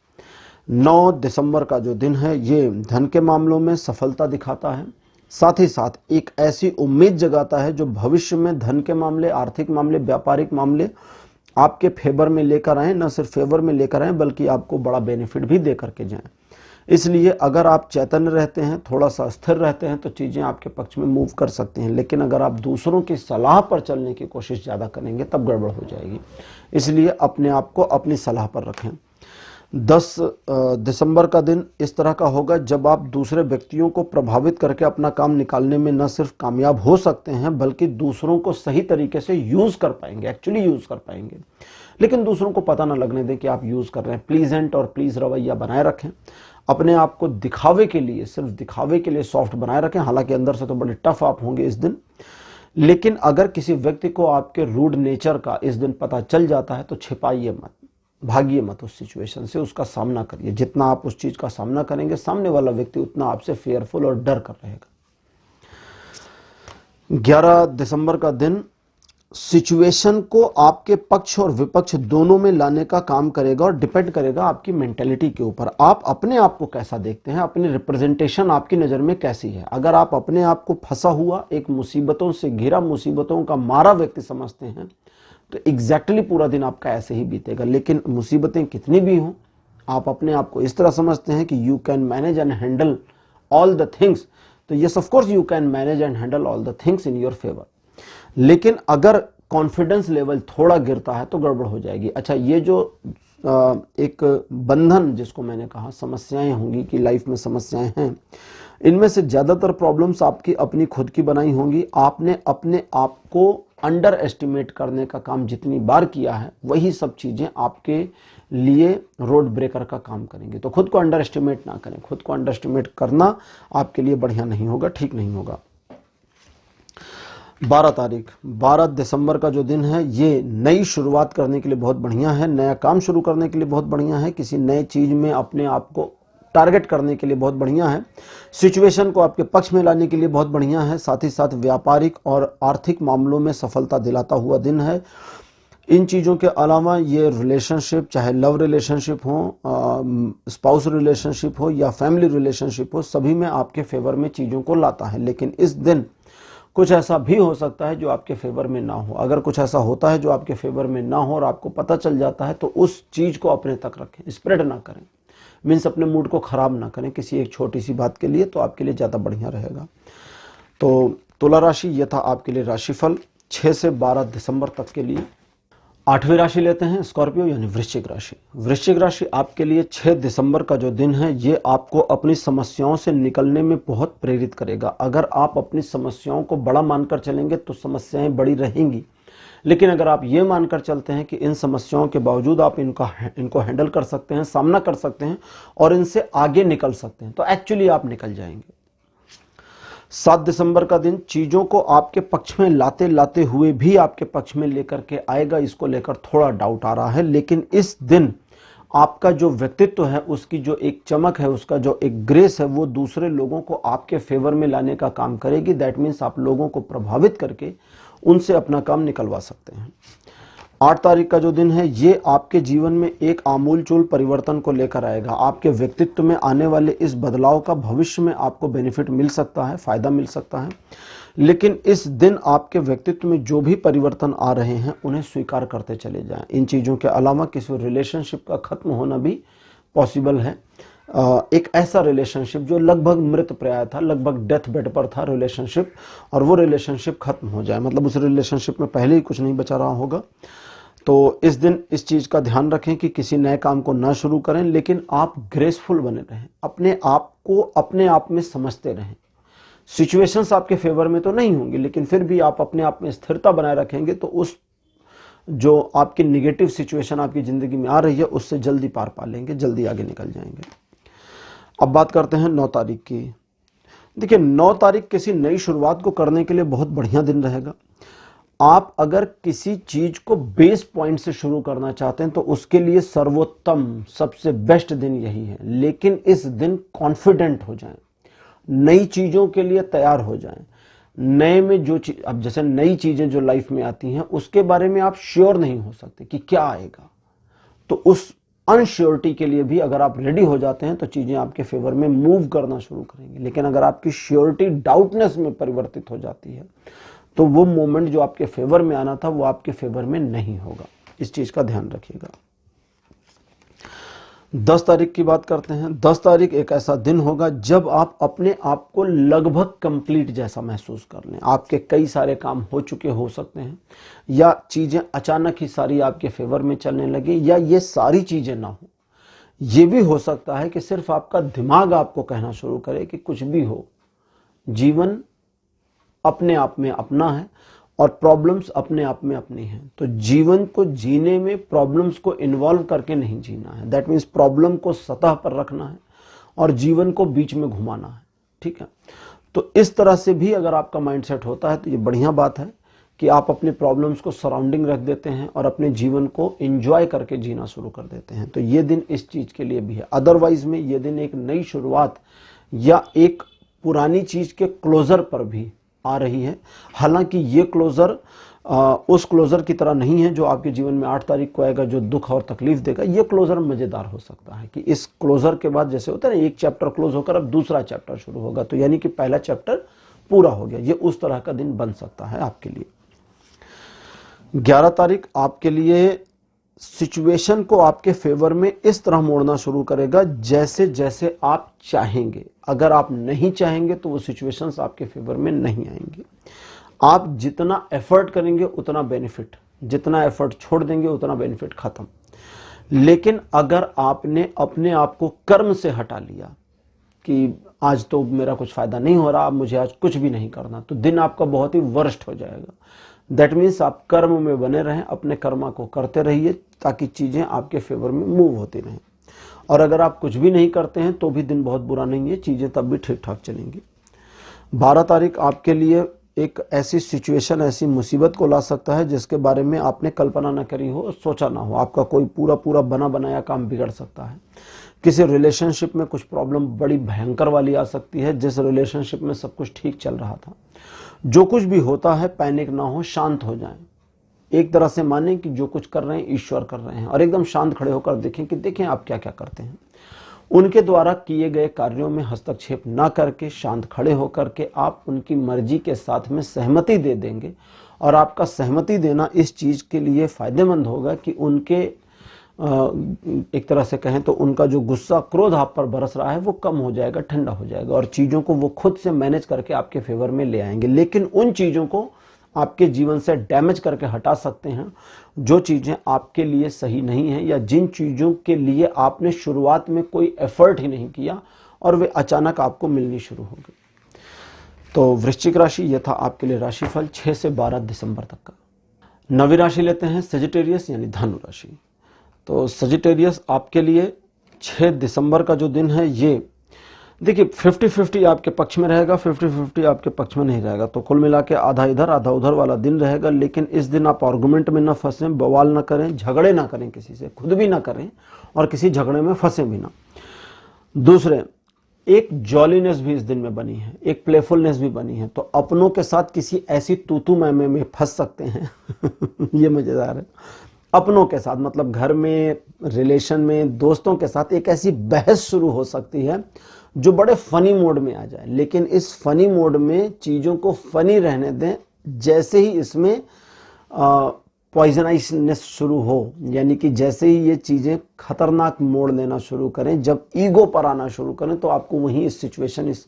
9 दिसंबर का जो दिन है ये धन के मामलों में सफलता दिखाता है, साथ ही साथ एक ऐसी उम्मीद जगाता है जो भविष्य में धन के मामले, आर्थिक मामले, व्यापारिक मामले आपके फेवर में लेकर आए। न सिर्फ फेवर में लेकर आए बल्कि आपको बड़ा बेनिफिट भी दे करके जाएं। इसलिए अगर आप चैतन्य रहते हैं, थोड़ा सा स्थिर रहते हैं, तो चीज़ें आपके पक्ष में मूव कर सकती हैं। लेकिन अगर आप दूसरों की सलाह पर चलने की कोशिश ज़्यादा करेंगे तब गड़बड़ हो जाएगी। इसलिए अपने आप को अपनी सलाह पर रखें। 10 दिसंबर का दिन इस तरह का होगा जब आप दूसरे व्यक्तियों को प्रभावित करके अपना काम निकालने में न सिर्फ कामयाब हो सकते हैं बल्कि दूसरों को सही तरीके से यूज कर पाएंगे, एक्चुअली यूज कर पाएंगे। लेकिन दूसरों को पता ना लगने दें कि आप यूज कर रहे हैं। प्लीजेंट और प्लीज रवैया बनाए रखें। अपने आप को दिखावे के लिए, सिर्फ दिखावे के लिए सॉफ्ट बनाए रखें। हालांकि अंदर से तो बड़े टफ आप होंगे इस दिन, लेकिन अगर किसी व्यक्ति को आपके रूड नेचर का इस दिन पता चल जाता है तो छिपाइए मत, भागिए मत उस सिचुएशन से, उसका सामना करिए। जितना आप उस चीज का सामना करेंगे सामने वाला व्यक्ति उतना आपसे फेयरफुल और डर कर रहेगा। 11 दिसंबर का दिन सिचुएशन को आपके पक्ष और विपक्ष दोनों में लाने का काम करेगा और डिपेंड करेगा आपकी मेंटेलिटी के ऊपर। आप अपने आप को कैसा देखते हैं, अपनी रिप्रेजेंटेशन आपकी नज़र में कैसी है। अगर आप अपने आप को फंसा हुआ, एक मुसीबतों से घिरा, मुसीबतों का मारा व्यक्ति समझते हैं तो एग्जैक्टली पूरा दिन आपका ऐसे ही बीतेगा। लेकिन मुसीबतें कितनी भी हों, आप अपने आप को इस तरह समझते हैं कि you can manage and handle all the things, तो yes of course you can manage and handle all the things in your favour. लेकिन अगर कॉन्फिडेंस लेवल थोड़ा गिरता है तो गड़बड़ हो जाएगी। अच्छा, ये जो एक बंधन जिसको मैंने कहा, समस्याएं होंगी कि लाइफ में समस्याएं हैं, इनमें से ज़्यादातर प्रॉब्लम्स आपकी अपनी खुद की बनाई होंगी। आपने अपने आप को अंडर एस्टिमेट करने का काम जितनी बार किया है, वही सब चीज़ें आपके लिए रोड ब्रेकर का काम करेंगे। तो खुद को अंडर एस्टिमेट ना करें। खुद को अंडर एस्टिमेट करना आपके लिए बढ़िया नहीं होगा, ठीक नहीं होगा। 12 तारीख, 12 दिसंबर का जो दिन है, ये नई शुरुआत करने के लिए बहुत बढ़िया है। नया काम शुरू करने के लिए बहुत बढ़िया है। किसी नए चीज़ में अपने आप को टारगेट करने के लिए बहुत बढ़िया है। सिचुएशन को आपके पक्ष में लाने के लिए बहुत बढ़िया है। साथ ही साथ व्यापारिक और आर्थिक मामलों में सफलता दिलाता हुआ दिन है। इन चीज़ों के अलावा ये रिलेशनशिप, चाहे लव रिलेशनशिप हो, स्पाउस रिलेशनशिप हो या फैमिली रिलेशनशिप हो, सभी में आपके फेवर में चीज़ों को लाता है। लेकिन इस दिन कुछ ऐसा भी हो सकता है जो आपके फेवर में ना हो। अगर कुछ ऐसा होता है जो आपके फेवर में ना हो और आपको पता चल जाता है, तो उस चीज़ को अपने तक रखें, स्प्रेड ना करें। मीन्स अपने मूड को ख़राब ना करें किसी एक छोटी सी बात के लिए, तो आपके लिए ज़्यादा बढ़िया रहेगा। तो तुला राशि, ये था आपके लिए राशिफल 6 से 12 दिसंबर तक के लिए। 8वीं राशि लेते हैं, स्कॉर्पियो यानी वृश्चिक राशि। वृश्चिक राशि आपके लिए 6 दिसंबर का जो दिन है, ये आपको अपनी समस्याओं से निकलने में बहुत प्रेरित करेगा। अगर आप अपनी समस्याओं को बड़ा मानकर चलेंगे तो समस्याएं बड़ी रहेंगी, लेकिन अगर आप ये मानकर चलते हैं कि इन समस्याओं के बावजूद आप इनको हैंडल कर सकते हैं, सामना कर सकते हैं और इनसे आगे निकल सकते हैं, तो एक्चुअली आप निकल जाएंगे। 7 दिसंबर का दिन चीज़ों को आपके पक्ष में लाते लाते हुए भी आपके पक्ष में लेकर के आएगा। इसको लेकर थोड़ा डाउट आ रहा है, लेकिन इस दिन आपका जो व्यक्तित्व है, उसकी जो एक चमक है, उसका जो एक ग्रेस है, वो दूसरे लोगों को आपके फेवर में लाने का काम करेगी। दैट मीन्स आप लोगों को प्रभावित करके उनसे अपना काम निकलवा सकते हैं। 8 तारीख का जो दिन है, ये आपके जीवन में एक आमूलचूल परिवर्तन को लेकर आएगा। आपके व्यक्तित्व में आने वाले इस बदलाव का भविष्य में आपको बेनिफिट मिल सकता है, फायदा मिल सकता है। लेकिन इस दिन आपके व्यक्तित्व में जो भी परिवर्तन आ रहे हैं, उन्हें स्वीकार करते चले जाएं। इन चीज़ों के अलावा किसी रिलेशनशिप का खत्म होना भी पॉसिबल है। एक ऐसा रिलेशनशिप जो लगभग मृत प्राय था, लगभग डेथ बेड पर था रिलेशनशिप, और वो रिलेशनशिप खत्म हो जाए, मतलब उस रिलेशनशिप में पहले ही कुछ नहीं बचा रहा होगा। तो इस दिन इस चीज़ का ध्यान रखें कि किसी नए काम को ना शुरू करें, लेकिन आप ग्रेसफुल बने रहें, अपने आप को अपने आप में समझते रहें। सिचुएशंस आपके फेवर में तो नहीं होंगी, लेकिन फिर भी आप अपने आप में स्थिरता बनाए रखेंगे तो उस जो आपकी निगेटिव सिचुएशन आपकी ज़िंदगी में आ रही है, उससे जल्दी पार पा लेंगे, जल्दी आगे निकल जाएंगे। अब बात करते हैं 9 तारीख की। देखिए, 9 तारीख किसी नई शुरुआत को करने के लिए बहुत बढ़िया दिन रहेगा। आप अगर किसी चीज को बेस पॉइंट से शुरू करना चाहते हैं तो उसके लिए सर्वोत्तम, सबसे बेस्ट दिन यही है। लेकिन इस दिन कॉन्फिडेंट हो जाएं, नई चीजों के लिए तैयार हो जाएं। नए में जो चीज, अब जैसे नई चीजें जो लाइफ में आती हैं, उसके बारे में आप श्योर नहीं हो सकते कि क्या आएगा, तो उस अनश्योरिटी के लिए भी अगर आप रेडी हो जाते हैं तो चीजें आपके फेवर में मूव करना शुरू करेंगी। लेकिन अगर आपकी श्योरिटी डाउटनेस में परिवर्तित हो जाती है, तो वो मोमेंट जो आपके फेवर में आना था, वो आपके फेवर में नहीं होगा। इस चीज का ध्यान रखिएगा। 10 तारीख की बात करते हैं। 10 तारीख एक ऐसा दिन होगा जब आप अपने आप को लगभग कंप्लीट जैसा महसूस कर लें। आपके कई सारे काम हो चुके हो सकते हैं, या चीजें अचानक ही सारी आपके फेवर में चलने लगे, या ये सारी चीजें ना हो। ये भी हो सकता है कि सिर्फ आपका दिमाग आपको कहना शुरू करे कि कुछ भी हो, जीवन अपने आप में अपना है और प्रॉब्लम्स अपने आप में अपनी हैं। तो जीवन को जीने में प्रॉब्लम्स को इन्वॉल्व करके नहीं जीना है। दैट मीन्स प्रॉब्लम को सतह पर रखना है और जीवन को बीच में घुमाना है। ठीक है, तो इस तरह से भी अगर आपका माइंडसेट होता है तो ये बढ़िया बात है कि आप अपने प्रॉब्लम्स को सराउंडिंग रख देते हैं और अपने जीवन को एंजॉय करके जीना शुरू कर देते हैं। तो ये दिन इस चीज के लिए भी है। अदरवाइज में ये दिन एक नई शुरुआत या एक पुरानी चीज के क्लोजर पर भी आ रही है। हालांकि ये क्लोजर उस क्लोजर की तरह नहीं है जो आपके जीवन में 8 तारीख को आएगा, जो दुख और तकलीफ देगा। ये क्लोजर मजेदार हो सकता है कि इस क्लोजर के बाद जैसे होता है ना, एक चैप्टर क्लोज होकर अब दूसरा चैप्टर शुरू होगा, तो यानी कि पहला चैप्टर पूरा हो गया। ये उस तरह का दिन बन सकता है आपके लिए। 11 तारीख आपके लिए सिचुएशन को आपके फेवर में इस तरह मोड़ना शुरू करेगा जैसे जैसे आप चाहेंगे। अगर आप नहीं चाहेंगे तो वो सिचुएशंस आपके फेवर में नहीं आएंगे। आप जितना एफर्ट करेंगे उतना बेनिफिट, जितना एफर्ट छोड़ देंगे उतना बेनिफिट खत्म। लेकिन अगर आपने अपने आप को कर्म से हटा लिया कि आज तो मेरा कुछ फायदा नहीं हो रहा, मुझे आज कुछ भी नहीं करना, तो दिन आपका बहुत ही वर्स्ट हो जाएगा। दैट मीन्स आप कर्म में बने रहें, अपने कर्मा को करते रहिए ताकि चीजें आपके फेवर में मूव होती रहें। और अगर आप कुछ भी नहीं करते हैं तो भी दिन बहुत बुरा नहीं है, चीजें तब भी ठीक ठाक चलेंगी। 12 तारीख आपके लिए एक ऐसी सिचुएशन, ऐसी मुसीबत को ला सकता है जिसके बारे में आपने कल्पना न करी हो, सोचा ना हो। आपका कोई पूरा पूरा बना बनाया काम बिगड़ सकता है। किसी रिलेशनशिप में कुछ प्रॉब्लम बड़ी भयंकर वाली आ सकती है, जिस रिलेशनशिप में सब कुछ ठीक चल रहा था। जो कुछ भी होता है पैनिक ना हो, शांत हो जाएं। एक तरह से माने कि जो कुछ कर रहे हैं ईश्वर कर रहे हैं, और एकदम शांत खड़े होकर देखें आप क्या क्या करते हैं। उनके द्वारा किए गए कार्यों में हस्तक्षेप ना करके शांत खड़े होकर के आप उनकी मर्जी के साथ में सहमति दे देंगे। और आपका सहमति देना इस चीज के लिए फायदेमंद होगा कि उनके एक तरह से कहें तो उनका जो गुस्सा क्रोध आप पर बरस रहा है वो कम हो जाएगा, ठंडा हो जाएगा, और चीजों को वो खुद से मैनेज करके आपके फेवर में ले आएंगे। लेकिन उन चीजों को आपके जीवन से डैमेज करके हटा सकते हैं जो चीजें आपके लिए सही नहीं है, या जिन चीजों के लिए आपने शुरुआत में कोई एफर्ट ही नहीं किया और वे अचानक आपको मिलनी शुरू हो गई। तो वृश्चिक राशि, यह था आपके लिए राशिफल 6 से 12 दिसंबर तक का। नवी राशि लेते हैं सजिटेरियस यानी धनु राशि। तो सजिटेरियस आपके लिए 6 दिसंबर का जो दिन है, ये देखिए 50-50 आपके पक्ष में रहेगा, 50-50 आपके पक्ष में नहीं रहेगा। तो कुल मिला के आधा इधर आधा उधर वाला दिन रहेगा। लेकिन इस दिन आप आर्गुमेंट में ना फंसें, बवाल ना करें, झगड़े ना करें, किसी से खुद भी ना करें और किसी झगड़े में फंसे भी ना। दूसरे, एक जॉलीनेस भी इस दिन में बनी है, एक प्लेफुलनेस भी बनी है। तो अपनों के साथ किसी ऐसी तूतू मैमे में फंस सकते हैं ये मजेदार है। अपनों के साथ मतलब घर में, रिलेशन में, दोस्तों के साथ एक ऐसी बहस शुरू हो सकती है जो बड़े फनी मोड में आ जाए। लेकिन इस फनी मोड में चीजों को फनी रहने दें। जैसे ही इसमें पॉइजनसनेस शुरू हो, यानी कि जैसे ही ये चीजें खतरनाक मोड़ लेना शुरू करें, जब ईगो पर आना शुरू करें, तो आपको वहीं इस सिचुएशन, इस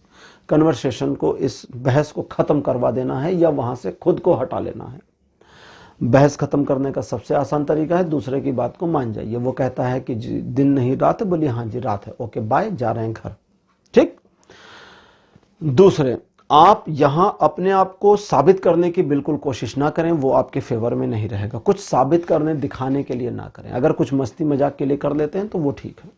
कन्वर्सेशन को, इस बहस को खत्म करवा देना है या वहां से खुद को हटा लेना है। बहस खत्म करने का सबसे आसान तरीका है दूसरे की बात को मान जाइए। वो कहता है कि दिन नहीं रात है, बोलिए हाँ जी रात है, ओके बाय, जा रहे हैं घर, ठीक। दूसरे, आप यहां अपने आप को साबित करने की बिल्कुल कोशिश ना करें, वो आपके फेवर में नहीं रहेगा। कुछ साबित करने, दिखाने के लिए ना करें। अगर कुछ मस्ती मजाक के लिए कर लेते हैं तो वो ठीक है,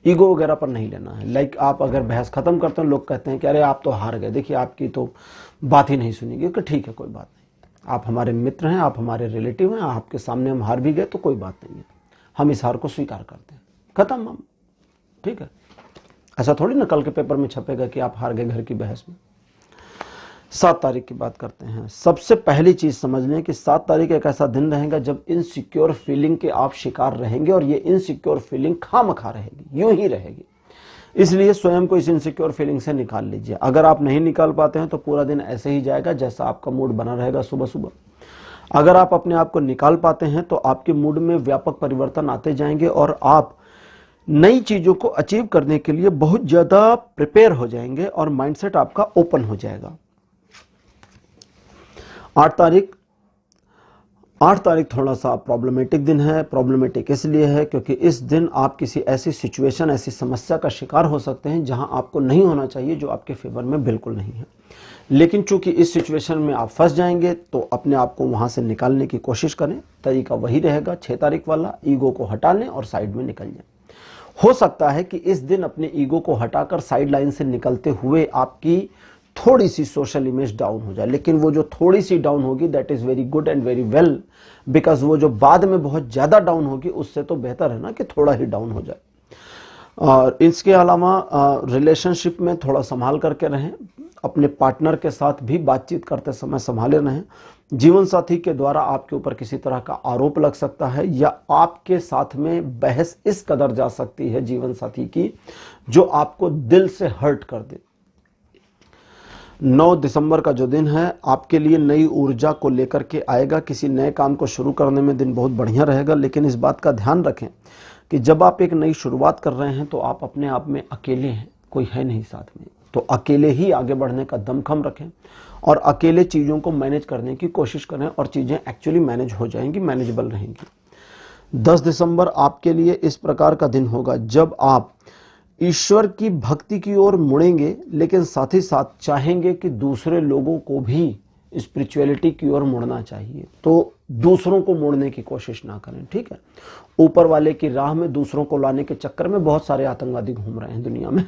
ईगो वगैरह पर नहीं लेना है। लाइक आप अगर बहस खत्म करते हैं, लोग कहते हैं कि अरे आप तो हार गए, देखिए आपकी तो बात ही नहीं सुनेगी, कि ठीक है कोई बात नहीं, आप हमारे मित्र हैं, आप हमारे रिलेटिव हैं, आपके सामने हम हार भी गए तो कोई बात नहीं है, हम इस हार को स्वीकार करते हैं, खत्म, हम ठीक है। ऐसा थोड़ी ना कल के पेपर में छपेगा कि आप हार गए घर की बहस में। 7 तारीख की बात करते हैं। सबसे पहली चीज समझ लें कि 7 तारीख एक ऐसा दिन रहेगा जब इनसिक्योर फीलिंग के आप शिकार रहेंगे, और ये इनसिक्योर फीलिंग खामखा रहेगी, यूं ही रहेगी। इसलिए स्वयं को इस इनसिक्योर फीलिंग से निकाल लीजिए। अगर आप नहीं निकाल पाते हैं तो पूरा दिन ऐसे ही जाएगा जैसा आपका मूड बना रहेगा सुबह सुबह। अगर आप अपने आप को निकाल पाते हैं तो आपके मूड में व्यापक परिवर्तन आते जाएंगे और आप नई चीजों को अचीव करने के लिए बहुत ज्यादा प्रिपेयर हो जाएंगे और माइंडसेट आपका ओपन हो जाएगा। 8 तारीख थोड़ा सा प्रॉब्लमेटिक दिन है। प्रॉब्लमेटिक इसलिए है क्योंकि इस दिन आप किसी ऐसी सिचुएशन, ऐसी समस्या का शिकार हो सकते हैं जहां आपको नहीं होना चाहिए, जो आपके फेवर में बिल्कुल नहीं है। लेकिन चूंकि इस सिचुएशन में आप फंस जाएंगे तो अपने आप को वहां से निकालने की कोशिश करें। तरीका वही रहेगा 6 तारीख वाला, ईगो को हटा लें और साइड में निकल जाएं। हो सकता है कि इस दिन अपने ईगो को हटाकर साइड लाइन से निकलते हुए आपकी थोड़ी सी सोशल इमेज डाउन हो जाए, लेकिन वो जो थोड़ी सी डाउन होगी that is very good and very well, because वो जो बाद में बहुत ज्यादा डाउन होगी उससे तो बेहतर है ना कि थोड़ा ही डाउन हो जाए। और इसके अलावा रिलेशनशिप में थोड़ा संभाल करके रहें, अपने पार्टनर के साथ भी बातचीत करते समय संभाले रहें। जीवन साथी के द्वारा आपके ऊपर किसी तरह का आरोप लग सकता है या आपके साथ में बहस इस कदर जा सकती है जीवन साथी की जो आपको दिल से हर्ट कर दे। 9 दिसंबर का जो दिन है आपके लिए नई ऊर्जा को लेकर के आएगा। किसी नए काम को शुरू करने में दिन बहुत बढ़िया रहेगा, लेकिन इस बात का ध्यान रखें कि जब आप एक नई शुरुआत कर रहे हैं तो आप अपने आप में अकेले हैं, कोई है नहीं साथ में, तो अकेले ही आगे बढ़ने का दमखम रखें और अकेले चीज़ों को मैनेज करने की कोशिश करें और चीज़ें एक्चुअली मैनेज हो जाएंगी, मैनेजेबल रहेंगी। 10 दिसंबर आपके लिए इस प्रकार का दिन होगा जब आप ईश्वर की भक्ति की ओर मुड़ेंगे, लेकिन साथ ही साथ चाहेंगे कि दूसरे लोगों को भी स्पिरिचुअलिटी की ओर मुड़ना चाहिए, तो दूसरों को मोड़ने की कोशिश ना करें, ठीक है। ऊपर वाले की राह में दूसरों को लाने के चक्कर में बहुत सारे आतंकवादी घूम रहे हैं दुनिया में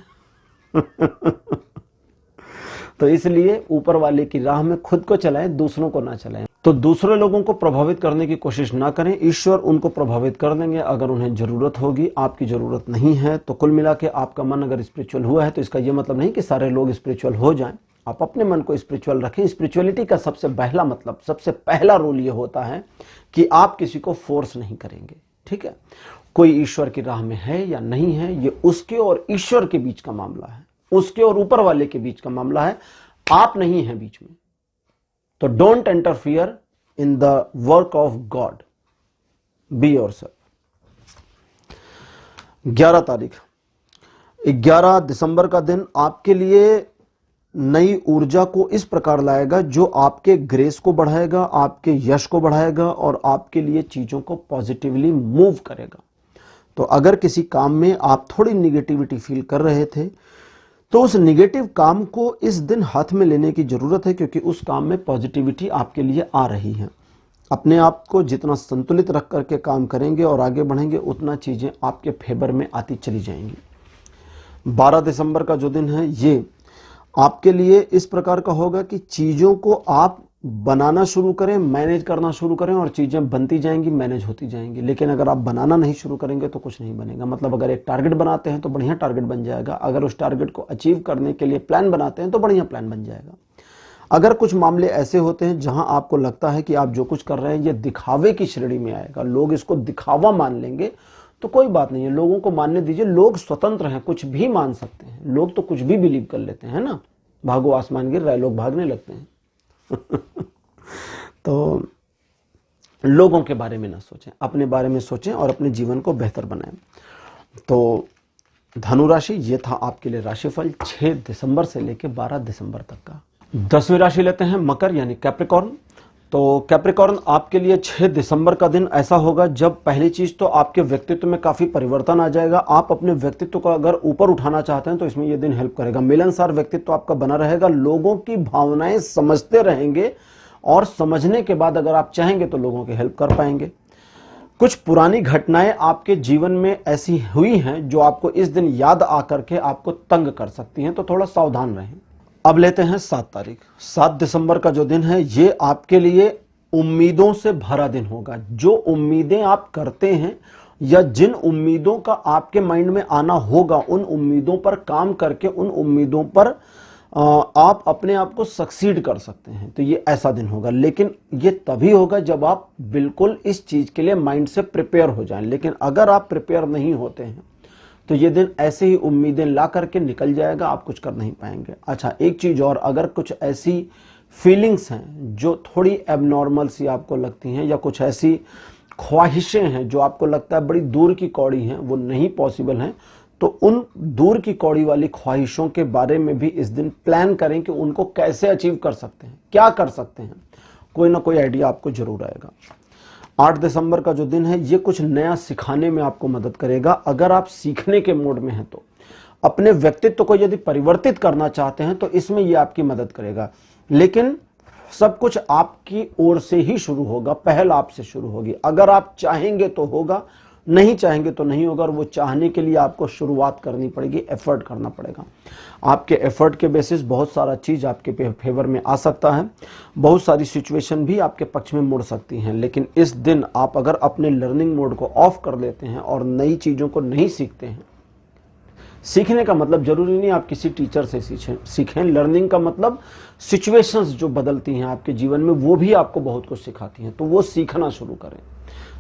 तो इसलिए ऊपर वाले की राह में खुद को चलाएं, दूसरों को ना चलाएं। तो दूसरे लोगों को प्रभावित करने की कोशिश ना करें, ईश्वर उनको प्रभावित कर देंगे अगर उन्हें जरूरत होगी। आपकी जरूरत नहीं है। तो कुल मिला के आपका मन अगर स्पिरिचुअल हुआ है तो इसका यह मतलब नहीं कि सारे लोग स्पिरिचुअल हो जाएं। आप अपने मन को स्पिरिचुअल रखें। स्पिरिचुअलिटी का सबसे पहला मतलब, सबसे पहला रूल ये होता है कि आप किसी को फोर्स नहीं करेंगे, ठीक है। कोई ईश्वर की राह में है या नहीं है, ये उसके और ईश्वर के बीच का मामला है, उसके और ऊपर वाले के बीच का मामला है, आप नहीं है बीच में। तो don't interfere in the work of God, be yourself. 11 तारीख, 11 दिसंबर का दिन आपके लिए नई ऊर्जा को इस प्रकार लाएगा जो आपके ग्रेस को बढ़ाएगा, आपके यश को बढ़ाएगा और आपके लिए चीजों को पॉजिटिवली मूव करेगा। तो अगर किसी काम में आप थोड़ी निगेटिविटी फील कर रहे थे तो उस निगेटिव काम को इस दिन हाथ में लेने की जरूरत है, क्योंकि उस काम में पॉजिटिविटी आपके लिए आ रही है। अपने आप को जितना संतुलित रख करके काम करेंगे और आगे बढ़ेंगे, उतना चीजें आपके फेवर में आती चली जाएंगी। 12 दिसंबर का जो दिन है ये आपके लिए इस प्रकार का होगा कि चीजों को आप बनाना शुरू करें, मैनेज करना शुरू करें और चीजें बनती जाएंगी, मैनेज होती जाएंगी। लेकिन अगर आप बनाना नहीं शुरू करेंगे तो कुछ नहीं बनेगा। मतलब अगर एक टारगेट बनाते हैं तो बढ़िया टारगेट बन जाएगा, अगर उस टारगेट को अचीव करने के लिए प्लान बनाते हैं तो बढ़िया प्लान बन जाएगा। अगर कुछ मामले ऐसे होते हैं जहां आपको लगता है कि आप जो कुछ कर रहे हैं ये दिखावे की श्रेणी में आएगा, लोग इसको दिखावा मान लेंगे, तो कोई बात नहीं है, लोगों को मानने दीजिए। लोग स्वतंत्र हैं, कुछ भी मान सकते हैं, लोग तो कुछ भी बिलीव कर लेते हैं ना। भागो आसमान गिर रहा है, लोग भागने लगते हैं तो लोगों के बारे में ना सोचें, अपने बारे में सोचें और अपने जीवन को बेहतर बनाएं। तो धनु राशि, ये था आपके लिए राशिफल 6 दिसंबर से लेकर 12 दिसंबर तक का। 10वीं राशि लेते हैं मकर यानी कैप्रिकॉर्न। तो कैप्रिकॉर्न आपके लिए 6 दिसंबर का दिन ऐसा होगा जब पहली चीज तो आपके व्यक्तित्व में काफी परिवर्तन आ जाएगा। आप अपने व्यक्तित्व को अगर ऊपर उठाना चाहते हैं तो इसमें यह दिन हेल्प करेगा। मिलनसार व्यक्तित्व आपका बना रहेगा, लोगों की भावनाएं समझते रहेंगे और समझने के बाद अगर आप चाहेंगे तो लोगों की हेल्प कर पाएंगे। कुछ पुरानी घटनाएं आपके जीवन में ऐसी हुई हैं जो आपको इस दिन याद आकर के आपको तंग कर सकती हैं, तो थोड़ा सावधान रहें। अब लेते हैं 7 तारीख। 7 दिसंबर का जो दिन है ये आपके लिए उम्मीदों से भरा दिन होगा। जो उम्मीदें आप करते हैं या जिन उम्मीदों का आपके माइंड में आना होगा, उन उम्मीदों पर काम करके उन उम्मीदों पर आप अपने आप को सक्सीड कर सकते हैं। तो ये ऐसा दिन होगा, लेकिन ये तभी होगा जब आप बिल्कुल इस चीज के लिए माइंड से प्रिपेयर हो जाएं। लेकिन अगर आप प्रिपेयर नहीं होते हैं तो ये दिन ऐसे ही उम्मीदें ला करके निकल जाएगा, आप कुछ कर नहीं पाएंगे। अच्छा, एक चीज और, अगर कुछ ऐसी फीलिंग्स हैं जो थोड़ी एबनॉर्मल सी आपको लगती हैं या कुछ ऐसी ख्वाहिशें हैं जो आपको लगता है बड़ी दूर की कौड़ी हैं, वो नहीं पॉसिबल हैं, तो उन दूर की कौड़ी वाली ख्वाहिशों के बारे में भी इस दिन प्लान करें कि उनको कैसे अचीव कर सकते हैं, क्या कर सकते हैं। कोई ना कोई आइडिया आपको जरूर आएगा। 8 दिसंबर का जो दिन है ये कुछ नया सिखाने में आपको मदद करेगा। अगर आप सीखने के मोड में हैं तो अपने व्यक्तित्व को यदि परिवर्तित करना चाहते हैं तो इसमें ये आपकी मदद करेगा। लेकिन सब कुछ आपकी ओर से ही शुरू होगा, पहल आपसे शुरू होगी। अगर आप चाहेंगे तो होगा, नहीं चाहेंगे तो नहीं होगा, और वो चाहने के लिए आपको शुरुआत करनी पड़ेगी, एफर्ट करना पड़ेगा। आपके एफर्ट के बेसिस बहुत सारा चीज आपके फेवर में आ सकता है, बहुत सारी सिचुएशन भी आपके पक्ष में मुड़ सकती हैं। लेकिन इस दिन आप अगर अपने लर्निंग मोड को ऑफ कर लेते हैं और नई चीजों को नहीं सीखते हैं, सीखने का मतलब जरूरी नहीं आप किसी टीचर से सीखें। लर्निंग का मतलब सिचुएशंस जो बदलती हैं आपके जीवन में वो भी आपको बहुत कुछ सिखाती हैं। तो वो सीखना शुरू करें,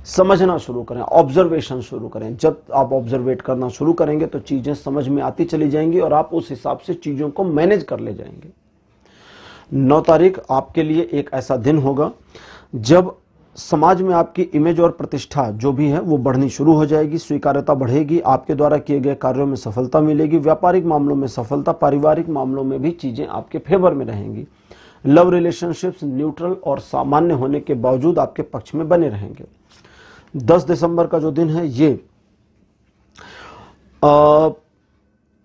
समझना शुरू करें, ऑब्जर्वेशन शुरू करें। जब आप ऑब्जर्वेट करना शुरू करेंगे तो चीजें समझ में आती चली जाएंगी और आप उस हिसाब से चीजों को मैनेज कर ले जाएंगे। 9 तारीख आपके लिए एक ऐसा दिन होगा जब समाज में आपकी इमेज और प्रतिष्ठा जो भी है वो बढ़नी शुरू हो जाएगी, स्वीकार्यता बढ़ेगी, आपके द्वारा किए गए कार्यों में सफलता मिलेगी, व्यापारिक मामलों में सफलता, पारिवारिक मामलों में भी चीजें आपके फेवर में रहेंगी। लव रिलेशनशिप्स न्यूट्रल और सामान्य होने के बावजूद आपके पक्ष में बने रहेंगे। 10 दिसंबर का जो दिन है ये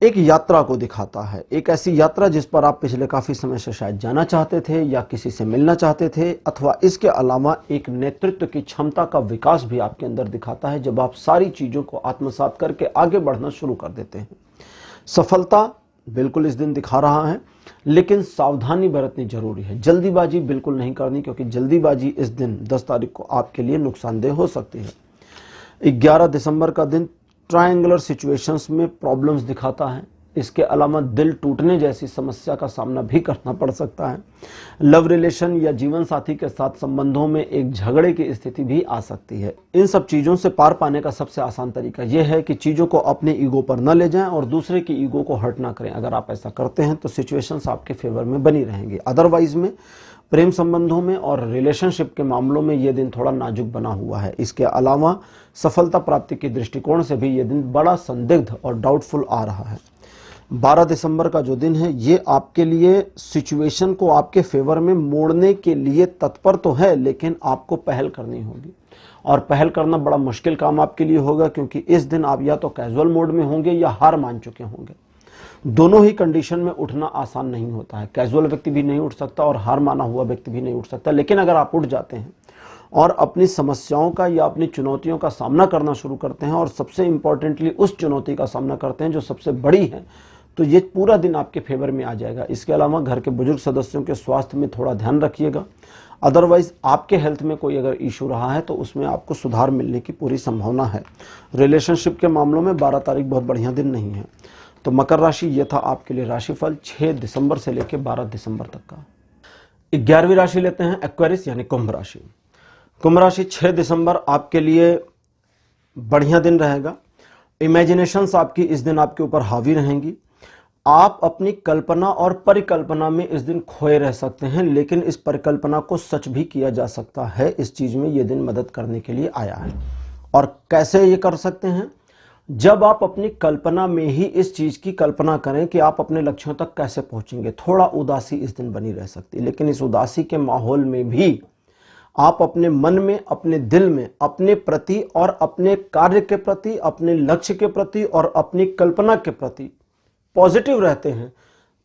एक यात्रा को दिखाता है, एक ऐसी यात्रा जिस पर आप पिछले काफी समय से शायद जाना चाहते थे या किसी से मिलना चाहते थे, अथवा इसके अलावा एक नेतृत्व की क्षमता का विकास भी आपके अंदर दिखाता है जब आप सारी चीजों को आत्मसात करके आगे बढ़ना शुरू कर देते हैं। सफलता बिल्कुल इस दिन दिखा रहा है, लेकिन सावधानी बरतनी जरूरी है। जल्दीबाजी बिल्कुल नहीं करनी, क्योंकि जल्दीबाजी इस दिन 10 तारीख को आपके लिए नुकसानदेह हो सकती है। 11 दिसंबर का दिन ट्रायंगुलर सिचुएशंस में प्रॉब्लम्स दिखाता है। इसके अलावा दिल टूटने जैसी समस्या का सामना भी करना पड़ सकता है। लव रिलेशन या जीवन साथी के साथ संबंधों में एक झगड़े की स्थिति भी आ सकती है। इन सब चीज़ों से पार पाने का सबसे आसान तरीका यह है कि चीज़ों को अपने ईगो पर न ले जाएं और दूसरे की ईगो को हर्ट ना करें। अगर आप ऐसा करते हैं तो सिचुएशंस आपके फेवर में बनी रहेंगी। अदरवाइज में प्रेम संबंधों में और रिलेशनशिप के मामलों में यह दिन थोड़ा नाजुक बना हुआ है। इसके अलावा सफलता प्राप्ति के दृष्टिकोण से भी यह दिन बड़ा संदिग्ध और डाउटफुल आ रहा है। 12 दिसंबर का जो दिन है ये आपके लिए सिचुएशन को आपके फेवर में मोड़ने के लिए तत्पर तो है, लेकिन आपको पहल करनी होगी और पहल करना बड़ा मुश्किल काम आपके लिए होगा, क्योंकि इस दिन आप या तो कैजुअल मोड में होंगे या हार मान चुके होंगे। दोनों ही कंडीशन में उठना आसान नहीं होता है। कैजुअल व्यक्ति भी नहीं उठ सकता और हार माना हुआ व्यक्ति भी नहीं उठ सकता। लेकिन अगर आप उठ जाते हैं और अपनी समस्याओं का या अपनी चुनौतियों का सामना करना शुरू करते हैं और सबसे इंपॉर्टेंटली उस चुनौती का सामना करते हैं जो सबसे बड़ी है, तो ये पूरा दिन आपके फेवर में आ जाएगा। इसके अलावा घर के बुजुर्ग सदस्यों के स्वास्थ्य में थोड़ा ध्यान रखिएगा। अदरवाइज आपके हेल्थ में कोई अगर इशू रहा है तो उसमें आपको सुधार मिलने की पूरी संभावना है। रिलेशनशिप के मामलों में 12 तारीख बहुत बढ़िया दिन नहीं है। तो मकर राशि, ये था आपके लिए राशिफल 6 दिसंबर से लेकर 12 दिसंबर तक का। 11वीं राशि लेते हैं एक्वेरियस यानी कुंभ राशि। कुंभ राशि 6 दिसंबर आपके लिए बढ़िया दिन रहेगा। इमेजिनेशंस आपकी इस दिन आपके ऊपर हावी रहेंगी। आप अपनी कल्पना और परिकल्पना में इस दिन खोए रह सकते हैं, लेकिन इस परिकल्पना को सच भी किया जा सकता है। इस चीज में यह दिन मदद करने के लिए आया है। और कैसे ये कर सकते हैं? जब आप अपनी कल्पना में ही इस चीज की कल्पना करें कि आप अपने लक्ष्यों तक कैसे पहुंचेंगे। थोड़ा उदासी इस दिन बनी रह सकती है, लेकिन इस उदासी के माहौल में भी आप अपने मन में, अपने दिल में, अपने प्रति और अपने कार्य के प्रति, अपने लक्ष्य के प्रति और अपनी कल्पना के प्रति पॉजिटिव रहते हैं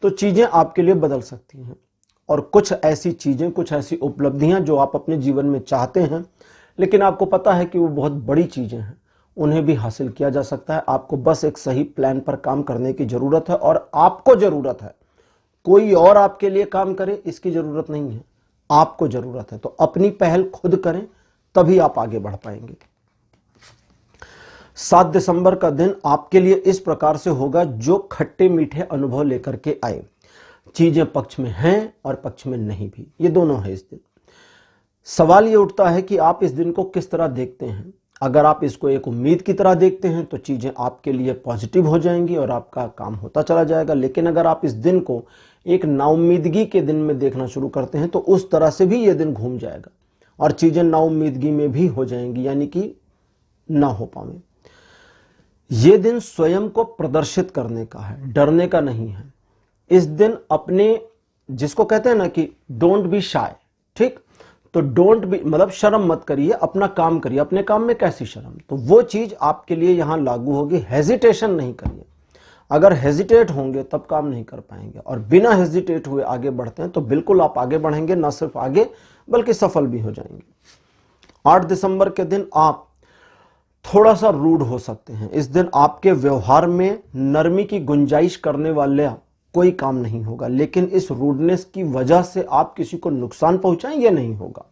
तो चीजें आपके लिए बदल सकती हैं। और कुछ ऐसी चीजें, कुछ ऐसी उपलब्धियां जो आप अपने जीवन में चाहते हैं, लेकिन आपको पता है कि वो बहुत बड़ी चीजें हैं, उन्हें भी हासिल किया जा सकता है। आपको बस एक सही प्लान पर काम करने की जरूरत है और आपको जरूरत है। कोई और आपके लिए काम करे इसकी जरूरत नहीं है, आपको जरूरत है। तो अपनी पहल खुद करें, तभी आप आगे बढ़ पाएंगे। 7 दिसंबर का दिन आपके लिए इस प्रकार से होगा जो खट्टे मीठे अनुभव लेकर के आए। चीजें पक्ष में हैं और पक्ष में नहीं भी, ये दोनों है इस दिन। सवाल ये उठता है कि आप इस दिन को किस तरह देखते हैं। अगर आप इसको एक उम्मीद की तरह देखते हैं तो चीजें आपके लिए पॉजिटिव हो जाएंगी और आपका काम होता चला जाएगा। लेकिन अगर आप इस दिन को एक नाउम्मीदगी के दिन में देखना शुरू करते हैं तो उस तरह से भी यह दिन घूम जाएगा और चीजें नाउम्मीदगी में भी हो जाएंगी, यानी कि ना हो पाए। यह दिन स्वयं को प्रदर्शित करने का है, डरने का नहीं है। इस दिन अपने, जिसको कहते हैं ना कि डोंट बी शाय, ठीक, तो डोंट बी मतलब शर्म मत करिए, अपना काम करिए। अपने काम में कैसी शर्म, तो वो चीज आपके लिए यहां लागू होगी। हेजिटेशन नहीं करिए। अगर हेजिटेट होंगे तब काम नहीं कर पाएंगे, और बिना हेजिटेट हुए आगे बढ़ते हैं तो बिल्कुल आप आगे बढ़ेंगे, ना सिर्फ आगे बल्कि सफल भी हो जाएंगे। 8 दिसंबर के दिन आप थोड़ा सा रूड हो सकते हैं। इस दिन आपके व्यवहार में नरमी की गुंजाइश करने वाले कोई काम नहीं होगा, लेकिन इस रूडनेस की वजह से आप किसी को नुकसान पहुंचाएं ये नहीं होगा।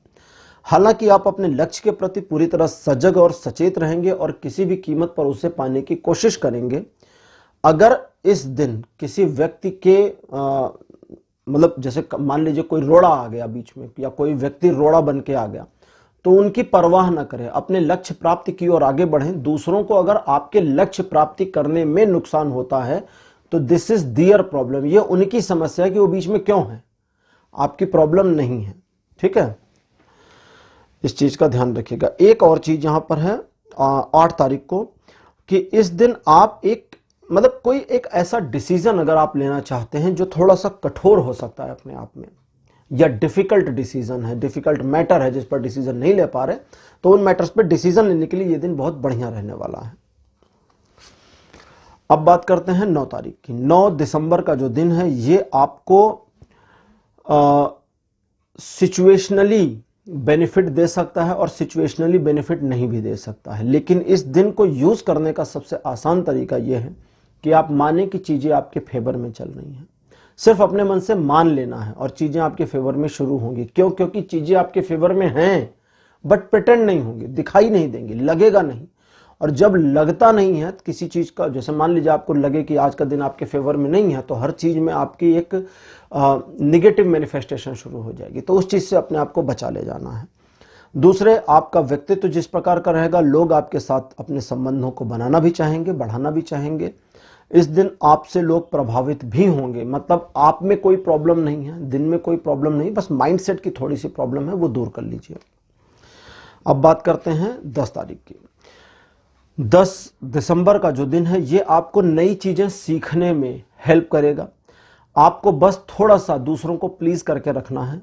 हालांकि आप अपने लक्ष्य के प्रति पूरी तरह सजग और सचेत रहेंगे और किसी भी कीमत पर उसे पाने की कोशिश करेंगे। अगर इस दिन किसी व्यक्ति के मतलब जैसे मान लीजिए कोई रोड़ा आ गया बीच में, या कोई व्यक्ति रोड़ा बन के आ गया, तो उनकी परवाह न करें, अपने लक्ष्य प्राप्ति की ओर आगे बढ़ें। दूसरों को अगर आपके लक्ष्य प्राप्ति करने में नुकसान होता है तो दिस इज दियर प्रॉब्लम, ये उनकी समस्या है कि वो बीच में क्यों है, आपकी प्रॉब्लम नहीं है। ठीक है, इस चीज का ध्यान रखिएगा। एक और चीज यहां पर है 8 तारीख को, कि इस दिन आप कोई एक ऐसा डिसीजन अगर आप लेना चाहते हैं जो थोड़ा सा कठोर हो सकता है अपने आप में, या डिफिकल्ट डिसीजन है, डिफिकल्ट मैटर है जिस पर डिसीजन नहीं ले पा रहे, तो उन मैटर्स पर डिसीजन लेने के लिए ये दिन बहुत बढ़िया रहने वाला है। अब बात करते हैं 9 तारीख की। 9 दिसंबर का जो दिन है ये आपको सिचुएशनली बेनिफिट दे सकता है और सिचुएशनली बेनिफिट नहीं भी दे सकता है, लेकिन इस दिन को यूज करने का सबसे आसान तरीका यह है कि आप माने कि चीजें आपके फेवर में चल रही हैं। सिर्फ अपने मन से मान लेना है और चीजें आपके फेवर में शुरू होंगी। क्यों? क्योंकि चीजें आपके फेवर में हैं बट प्रिटेंड नहीं होंगी, दिखाई नहीं देंगी, लगेगा नहीं। और जब लगता नहीं है किसी चीज का, जैसे मान लीजिए आपको लगे कि आज का दिन आपके फेवर में नहीं है, तो हर चीज में आपकी एक निगेटिव मैनिफेस्टेशन शुरू हो जाएगी। तो उस चीज से अपने आप को बचा ले जाना है। दूसरे, आपका व्यक्तित्व जिस प्रकार का रहेगा, लोग आपके साथ अपने संबंधों को बनाना भी चाहेंगे, बढ़ाना भी चाहेंगे। इस दिन आपसे लोग प्रभावित भी होंगे, मतलब आप में कोई प्रॉब्लम नहीं है, दिन में कोई प्रॉब्लम नहीं, बस माइंडसेट की थोड़ी सी प्रॉब्लम है, वो दूर कर लीजिए। अब बात करते हैं 10 तारीख की। 10 दिसंबर का जो दिन है ये आपको नई चीजें सीखने में हेल्प करेगा। आपको बस थोड़ा सा दूसरों को प्लीज करके रखना है।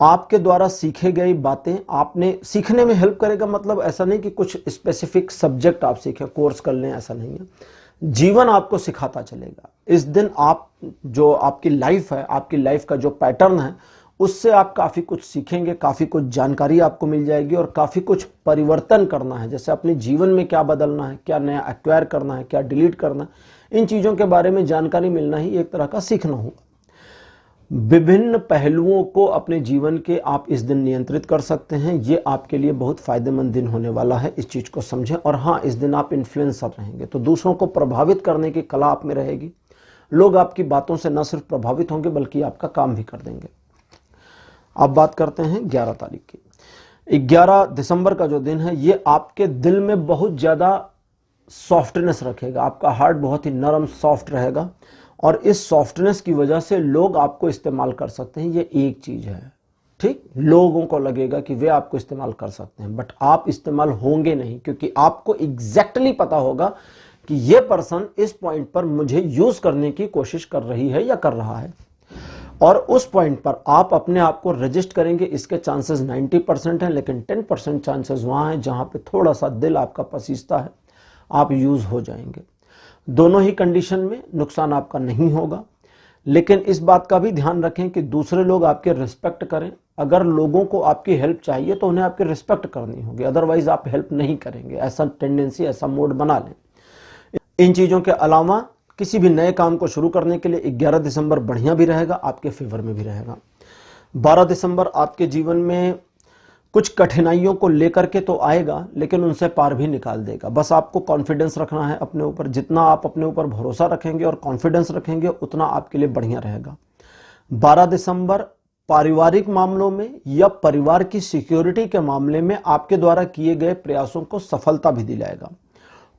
आपके द्वारा सीखे गई बातें आपने सीखने में हेल्प करेगा, मतलब ऐसा नहीं कि कुछ स्पेसिफिक सब्जेक्ट आप सीखें, कोर्स कर लें, ऐसा नहीं है। जीवन आपको सिखाता चलेगा। इस दिन आप जो आपकी लाइफ है, आपकी लाइफ का जो पैटर्न है, उससे आप काफी कुछ सीखेंगे, काफी कुछ जानकारी आपको मिल जाएगी और काफी कुछ परिवर्तन करना है। जैसे अपने जीवन में क्या बदलना है, क्या नया एक्वायर करना है, क्या डिलीट करना है, इन चीजों के बारे में जानकारी मिलना ही एक तरह का सीखना होगा। विभिन्न पहलुओं को अपने जीवन के आप इस दिन नियंत्रित कर सकते हैं। ये आपके लिए बहुत फायदेमंद दिन होने वाला है, इस चीज को समझें। और हाँ, इस दिन आप इन्फ्लुएंसर रहेंगे, तो दूसरों को प्रभावित करने की कला आप में रहेगी। लोग आपकी बातों से न सिर्फ प्रभावित होंगे बल्कि आपका काम भी कर देंगे। अब बात करते हैं 11 तारीख की। 11 दिसंबर का जो दिन है ये आपके दिल में बहुत ज्यादा सॉफ्टनेस रखेगा। आपका हार्ट बहुत ही नरम, सॉफ्ट रहेगा और इस सॉफ्टनेस की वजह से लोग आपको इस्तेमाल कर सकते हैं। ये एक चीज है, ठीक। लोगों को लगेगा कि वे आपको इस्तेमाल कर सकते हैं, बट आप इस्तेमाल होंगे नहीं, क्योंकि आपको एग्जैक्टली पता होगा कि ये पर्सन इस पॉइंट पर मुझे यूज करने की कोशिश कर रही है या कर रहा है, और उस पॉइंट पर आप अपने आप को रजिस्ट करेंगे। इसके चांसेस 90% हैं, लेकिन 10% चांसेस वहां हैं जहां पे थोड़ा सा दिल आपका पसीजता है, आप यूज हो जाएंगे। दोनों ही कंडीशन में नुकसान आपका नहीं होगा, लेकिन इस बात का भी ध्यान रखें कि दूसरे लोग आपके रिस्पेक्ट करें। अगर लोगों को आपकी हेल्प चाहिए तो उन्हें आपकी रिस्पेक्ट करनी होगी, अदरवाइज आप हेल्प नहीं करेंगे। ऐसा टेंडेंसी, ऐसा मोड बना लें। इन चीजों के अलावा किसी भी नए काम को शुरू करने के लिए 11 दिसंबर बढ़िया भी रहेगा, आपके फेवर में भी रहेगा। 12 दिसंबर आपके जीवन में कुछ कठिनाइयों को लेकर के तो आएगा, लेकिन उनसे पार भी निकाल देगा। बस आपको कॉन्फिडेंस रखना है अपने ऊपर। जितना आप अपने ऊपर भरोसा रखेंगे और कॉन्फिडेंस रखेंगे, उतना आपके लिए बढ़िया रहेगा। 12 दिसंबर पारिवारिक मामलों में या परिवार की सिक्योरिटी के मामले में आपके द्वारा किए गए प्रयासों को सफलता भी दिलाएगा।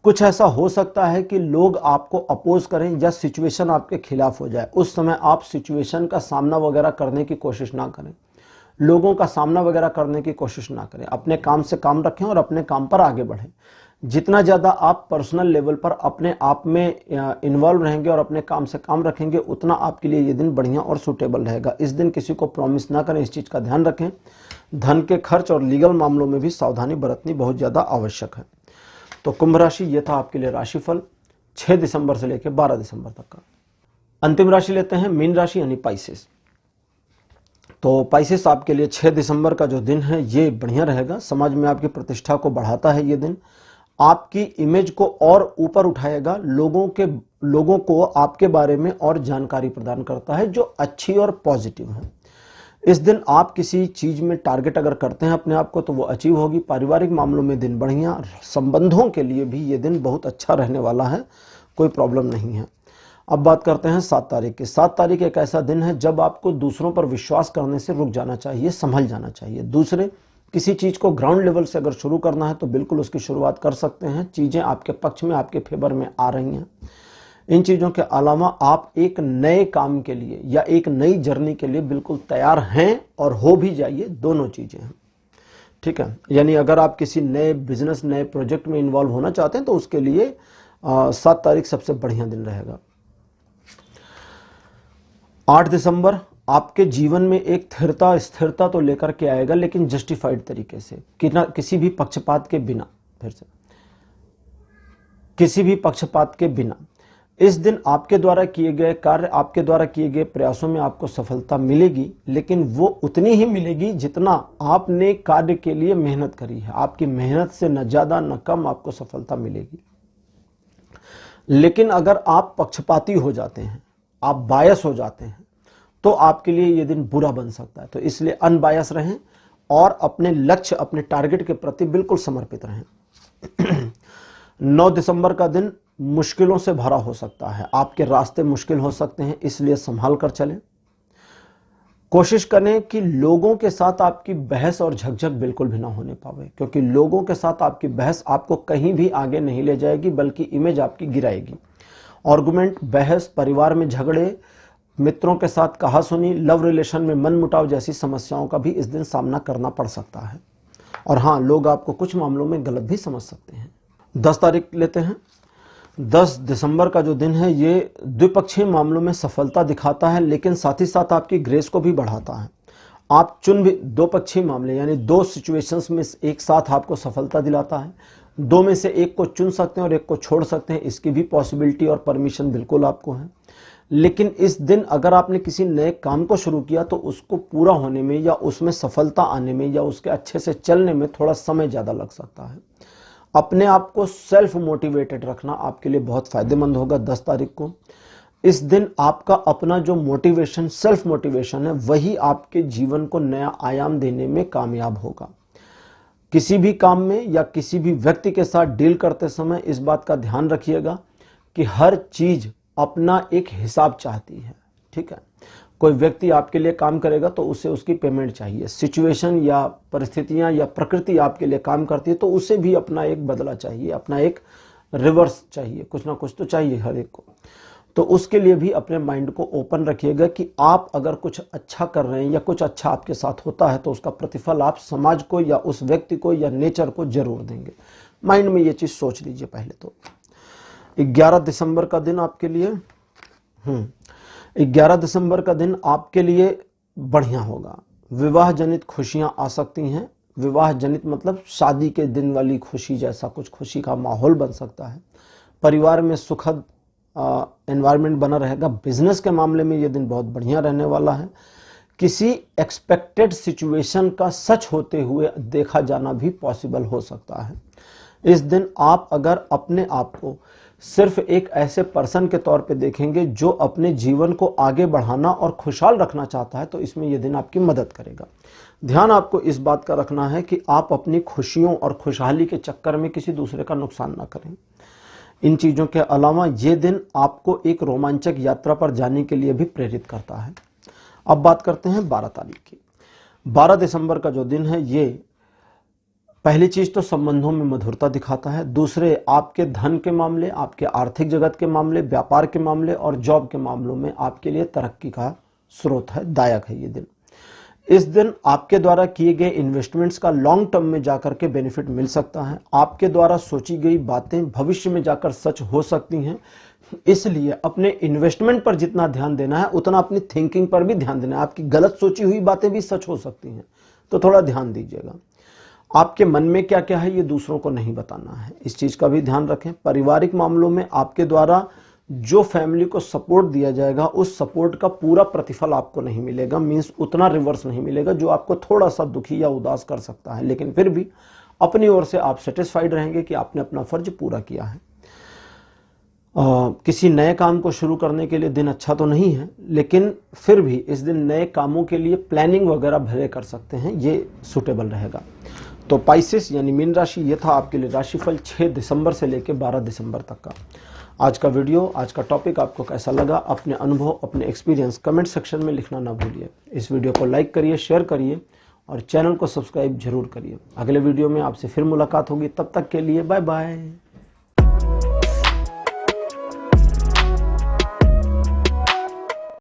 कुछ ऐसा हो सकता है कि लोग आपको अपोज करें या सिचुएशन आपके खिलाफ हो जाए। उस समय आप सिचुएशन का सामना वगैरह करने की कोशिश ना करें, लोगों का सामना वगैरह करने की कोशिश ना करें। अपने काम से काम रखें और अपने काम पर आगे बढ़ें। जितना ज्यादा आप पर्सनल लेवल पर अपने आप में इन्वॉल्व रहेंगे और अपने काम से काम रखेंगे, उतना आपके लिए ये दिन बढ़िया और सूटेबल रहेगा। इस दिन किसी को प्रॉमिस ना करें, इस चीज का ध्यान रखें। धन के खर्च और लीगल मामलों में भी सावधानी बरतनी बहुत ज्यादा आवश्यक है। तो कुंभ राशि, ये था आपके लिए राशिफल 6 दिसंबर से लेकर 12 दिसंबर तक का। अंतिम राशि लेते हैं मीन राशि यानी पाइसेस। तो पाइसेस आपके लिए 6 दिसंबर का जो दिन है ये बढ़िया रहेगा। समाज में आपकी प्रतिष्ठा को बढ़ाता है ये दिन। आपकी इमेज को और ऊपर उठाएगा। लोगों को आपके बारे में और जानकारी प्रदान करता है जो अच्छी और पॉजिटिव है। इस दिन आप किसी चीज में टारगेट अगर करते हैं अपने आप को तो वो अचीव होगी। पारिवारिक मामलों में दिन बढ़िया। संबंधों के लिए भी ये दिन बहुत अच्छा रहने वाला है, कोई प्रॉब्लम नहीं है। अब बात करते हैं 7 तारीख की। 7 तारीख एक ऐसा दिन है जब आपको दूसरों पर विश्वास करने से रुक जाना चाहिए, संभल जाना चाहिए। दूसरे किसी चीज को ग्राउंड लेवल से अगर शुरू करना है तो बिल्कुल उसकी शुरुआत कर सकते हैं। चीजें आपके पक्ष में, आपके फेवर में आ रही हैं। इन चीजों के अलावा आप एक नए काम के लिए या एक नई जर्नी के लिए बिल्कुल तैयार हैं और हो भी जाइए, दोनों चीजें हैं, ठीक है। यानी अगर आप किसी नए बिजनेस, नए प्रोजेक्ट में इन्वॉल्व होना चाहते हैं तो उसके लिए 7 तारीख सबसे बढ़िया दिन रहेगा। 8 दिसंबर आपके जीवन में एक स्थिरता तो लेकर के आएगा, लेकिन जस्टिफाइड तरीके से, किसी भी पक्षपात के बिना। फिर से, किसी भी पक्षपात के बिना इस दिन आपके द्वारा किए गए कार्य, आपके द्वारा किए गए प्रयासों में आपको सफलता मिलेगी, लेकिन वो उतनी ही मिलेगी जितना आपने कार्य के लिए मेहनत करी है। आपकी मेहनत से न ज्यादा न कम आपको सफलता मिलेगी। लेकिन अगर आप पक्षपाती हो जाते हैं, आप बायस हो जाते हैं, तो आपके लिए ये दिन बुरा बन सकता है। तो इसलिए अनबायस रहें और अपने लक्ष्य, अपने टारगेट के प्रति बिल्कुल समर्पित रहें। 9 दिसंबर का दिन मुश्किलों से भरा हो सकता है, आपके रास्ते मुश्किल हो सकते हैं, इसलिए संभाल कर चलें। कोशिश करें कि लोगों के साथ आपकी बहस और झकझक बिल्कुल भी ना होने पावे, क्योंकि लोगों के साथ आपकी बहस आपको कहीं भी आगे नहीं ले जाएगी, बल्कि इमेज आपकी गिराएगी। आर्गुमेंट, बहस, परिवार में झगड़े, मित्रों के साथ कहासुनी, लव रिलेशन में मनमुटाव जैसी समस्याओं का भी इस दिन सामना करना पड़ सकता है। और हाँ, लोग आपको कुछ मामलों में गलत भी समझ सकते हैं। 10 तारीख लेते हैं। 10 दिसंबर का जो दिन है ये द्विपक्षीय मामलों में सफलता दिखाता है, लेकिन साथ ही साथ आपकी ग्रेस को भी बढ़ाता है। आप चुन भी, दो पक्षीय मामले यानी 2 सिचुएशंस में एक साथ आपको सफलता दिलाता है। 2 में से एक को चुन सकते हैं और एक को छोड़ सकते हैं, इसकी भी पॉसिबिलिटी और परमिशन बिल्कुल आपको है। लेकिन इस दिन अगर आपने किसी नए काम को शुरू किया तो उसको पूरा होने में या उसमें सफलता आने में या उसके अच्छे से चलने में थोड़ा समय ज़्यादा लग सकता है। अपने आप को सेल्फ मोटिवेटेड रखना आपके लिए बहुत फायदेमंद होगा। 10 तारीख को इस दिन आपका अपना जो मोटिवेशन, सेल्फ मोटिवेशन है, वही आपके जीवन को नया आयाम देने में कामयाब होगा। किसी भी काम में या किसी भी व्यक्ति के साथ डील करते समय इस बात का ध्यान रखिएगा कि हर चीज अपना एक हिसाब चाहती है। ठीक है, कोई व्यक्ति आपके लिए काम करेगा तो उसे उसकी पेमेंट चाहिए। सिचुएशन या परिस्थितियां या प्रकृति आपके लिए काम करती है तो उसे भी अपना एक बदला चाहिए, अपना एक रिवर्स चाहिए, कुछ ना कुछ तो चाहिए हर एक को। तो उसके लिए भी अपने माइंड को ओपन रखिएगा कि आप अगर कुछ अच्छा कर रहे हैं या कुछ अच्छा आपके साथ होता है तो उसका प्रतिफल आप समाज को या उस व्यक्ति को या नेचर को जरूर देंगे। माइंड में ये चीज सोच लीजिए पहले तो। 11 दिसंबर का दिन आपके लिए 11 दिसंबर का दिन आपके लिए बढ़िया होगा। विवाह जनित खुशियां आ सकती हैं। विवाह जनित मतलब शादी के दिन वाली खुशी जैसा कुछ खुशी का माहौल बन सकता है। परिवार में सुखद एनवायरनमेंट बना रहेगा। बिजनेस के मामले में ये दिन बहुत बढ़िया रहने वाला है। किसी एक्सपेक्टेड सिचुएशन का सच होते हुए देखा जाना भी पॉसिबल हो सकता है। इस दिन आप अगर अपने आप को सिर्फ एक ऐसे पर्सन के तौर पे देखेंगे जो अपने जीवन को आगे बढ़ाना और खुशहाल रखना चाहता है तो इसमें यह दिन आपकी मदद करेगा। ध्यान आपको इस बात का रखना है कि आप अपनी खुशियों और खुशहाली के चक्कर में किसी दूसरे का नुकसान ना करें। इन चीजों के अलावा ये दिन आपको एक रोमांचक यात्रा पर जाने के लिए भी प्रेरित करता है। अब बात करते हैं 12 तारीख की। 12 दिसंबर का जो दिन है ये पहली चीज तो संबंधों में मधुरता दिखाता है। दूसरे, आपके धन के मामले, आपके आर्थिक जगत के मामले, व्यापार के मामले और जॉब के मामलों में आपके लिए तरक्की का स्रोत है, दायक है ये दिन। इस दिन आपके द्वारा किए गए इन्वेस्टमेंट्स का लॉन्ग टर्म में जाकर के बेनिफिट मिल सकता है। आपके द्वारा सोची गई बातें भविष्य में जाकर सच हो सकती हैं। इसलिए अपने इन्वेस्टमेंट पर जितना ध्यान देना है उतना अपनी थिंकिंग पर भी ध्यान देना है। आपकी गलत सोची हुई बातें भी सच हो सकती हैं, तो थोड़ा ध्यान दीजिएगा। आपके मन में क्या क्या है ये दूसरों को नहीं बताना है, इस चीज का भी ध्यान रखें। पारिवारिक मामलों में आपके द्वारा जो फैमिली को सपोर्ट दिया जाएगा उस सपोर्ट का पूरा प्रतिफल आपको नहीं मिलेगा, मींस उतना रिवर्स नहीं मिलेगा जो आपको थोड़ा सा दुखी या उदास कर सकता है। लेकिन फिर भी अपनी ओर से आप सेटिस्फाइड रहेंगे कि आपने अपना फर्ज पूरा किया है। किसी नए काम को शुरू करने के लिए दिन अच्छा तो नहीं है, लेकिन फिर भी इस दिन नए कामों के लिए प्लानिंग वगैरह भले कर सकते हैं, ये सुटेबल रहेगा। तो पाइसेस यानी मीन राशि, ये था आपके लिए राशिफल 6 दिसंबर से लेकर 12 दिसंबर तक का। आज का वीडियो, आज का टॉपिक आपको कैसा लगा? अपने अनुभव, अपने एक्सपीरियंस कमेंट सेक्शन में लिखना ना भूलिए। इस वीडियो को लाइक करिए, शेयर करिए और चैनल को सब्सक्राइब जरूर करिए। अगले वीडियो में आपसे फिर मुलाकात होगी, तब तक के लिए बाय बाय।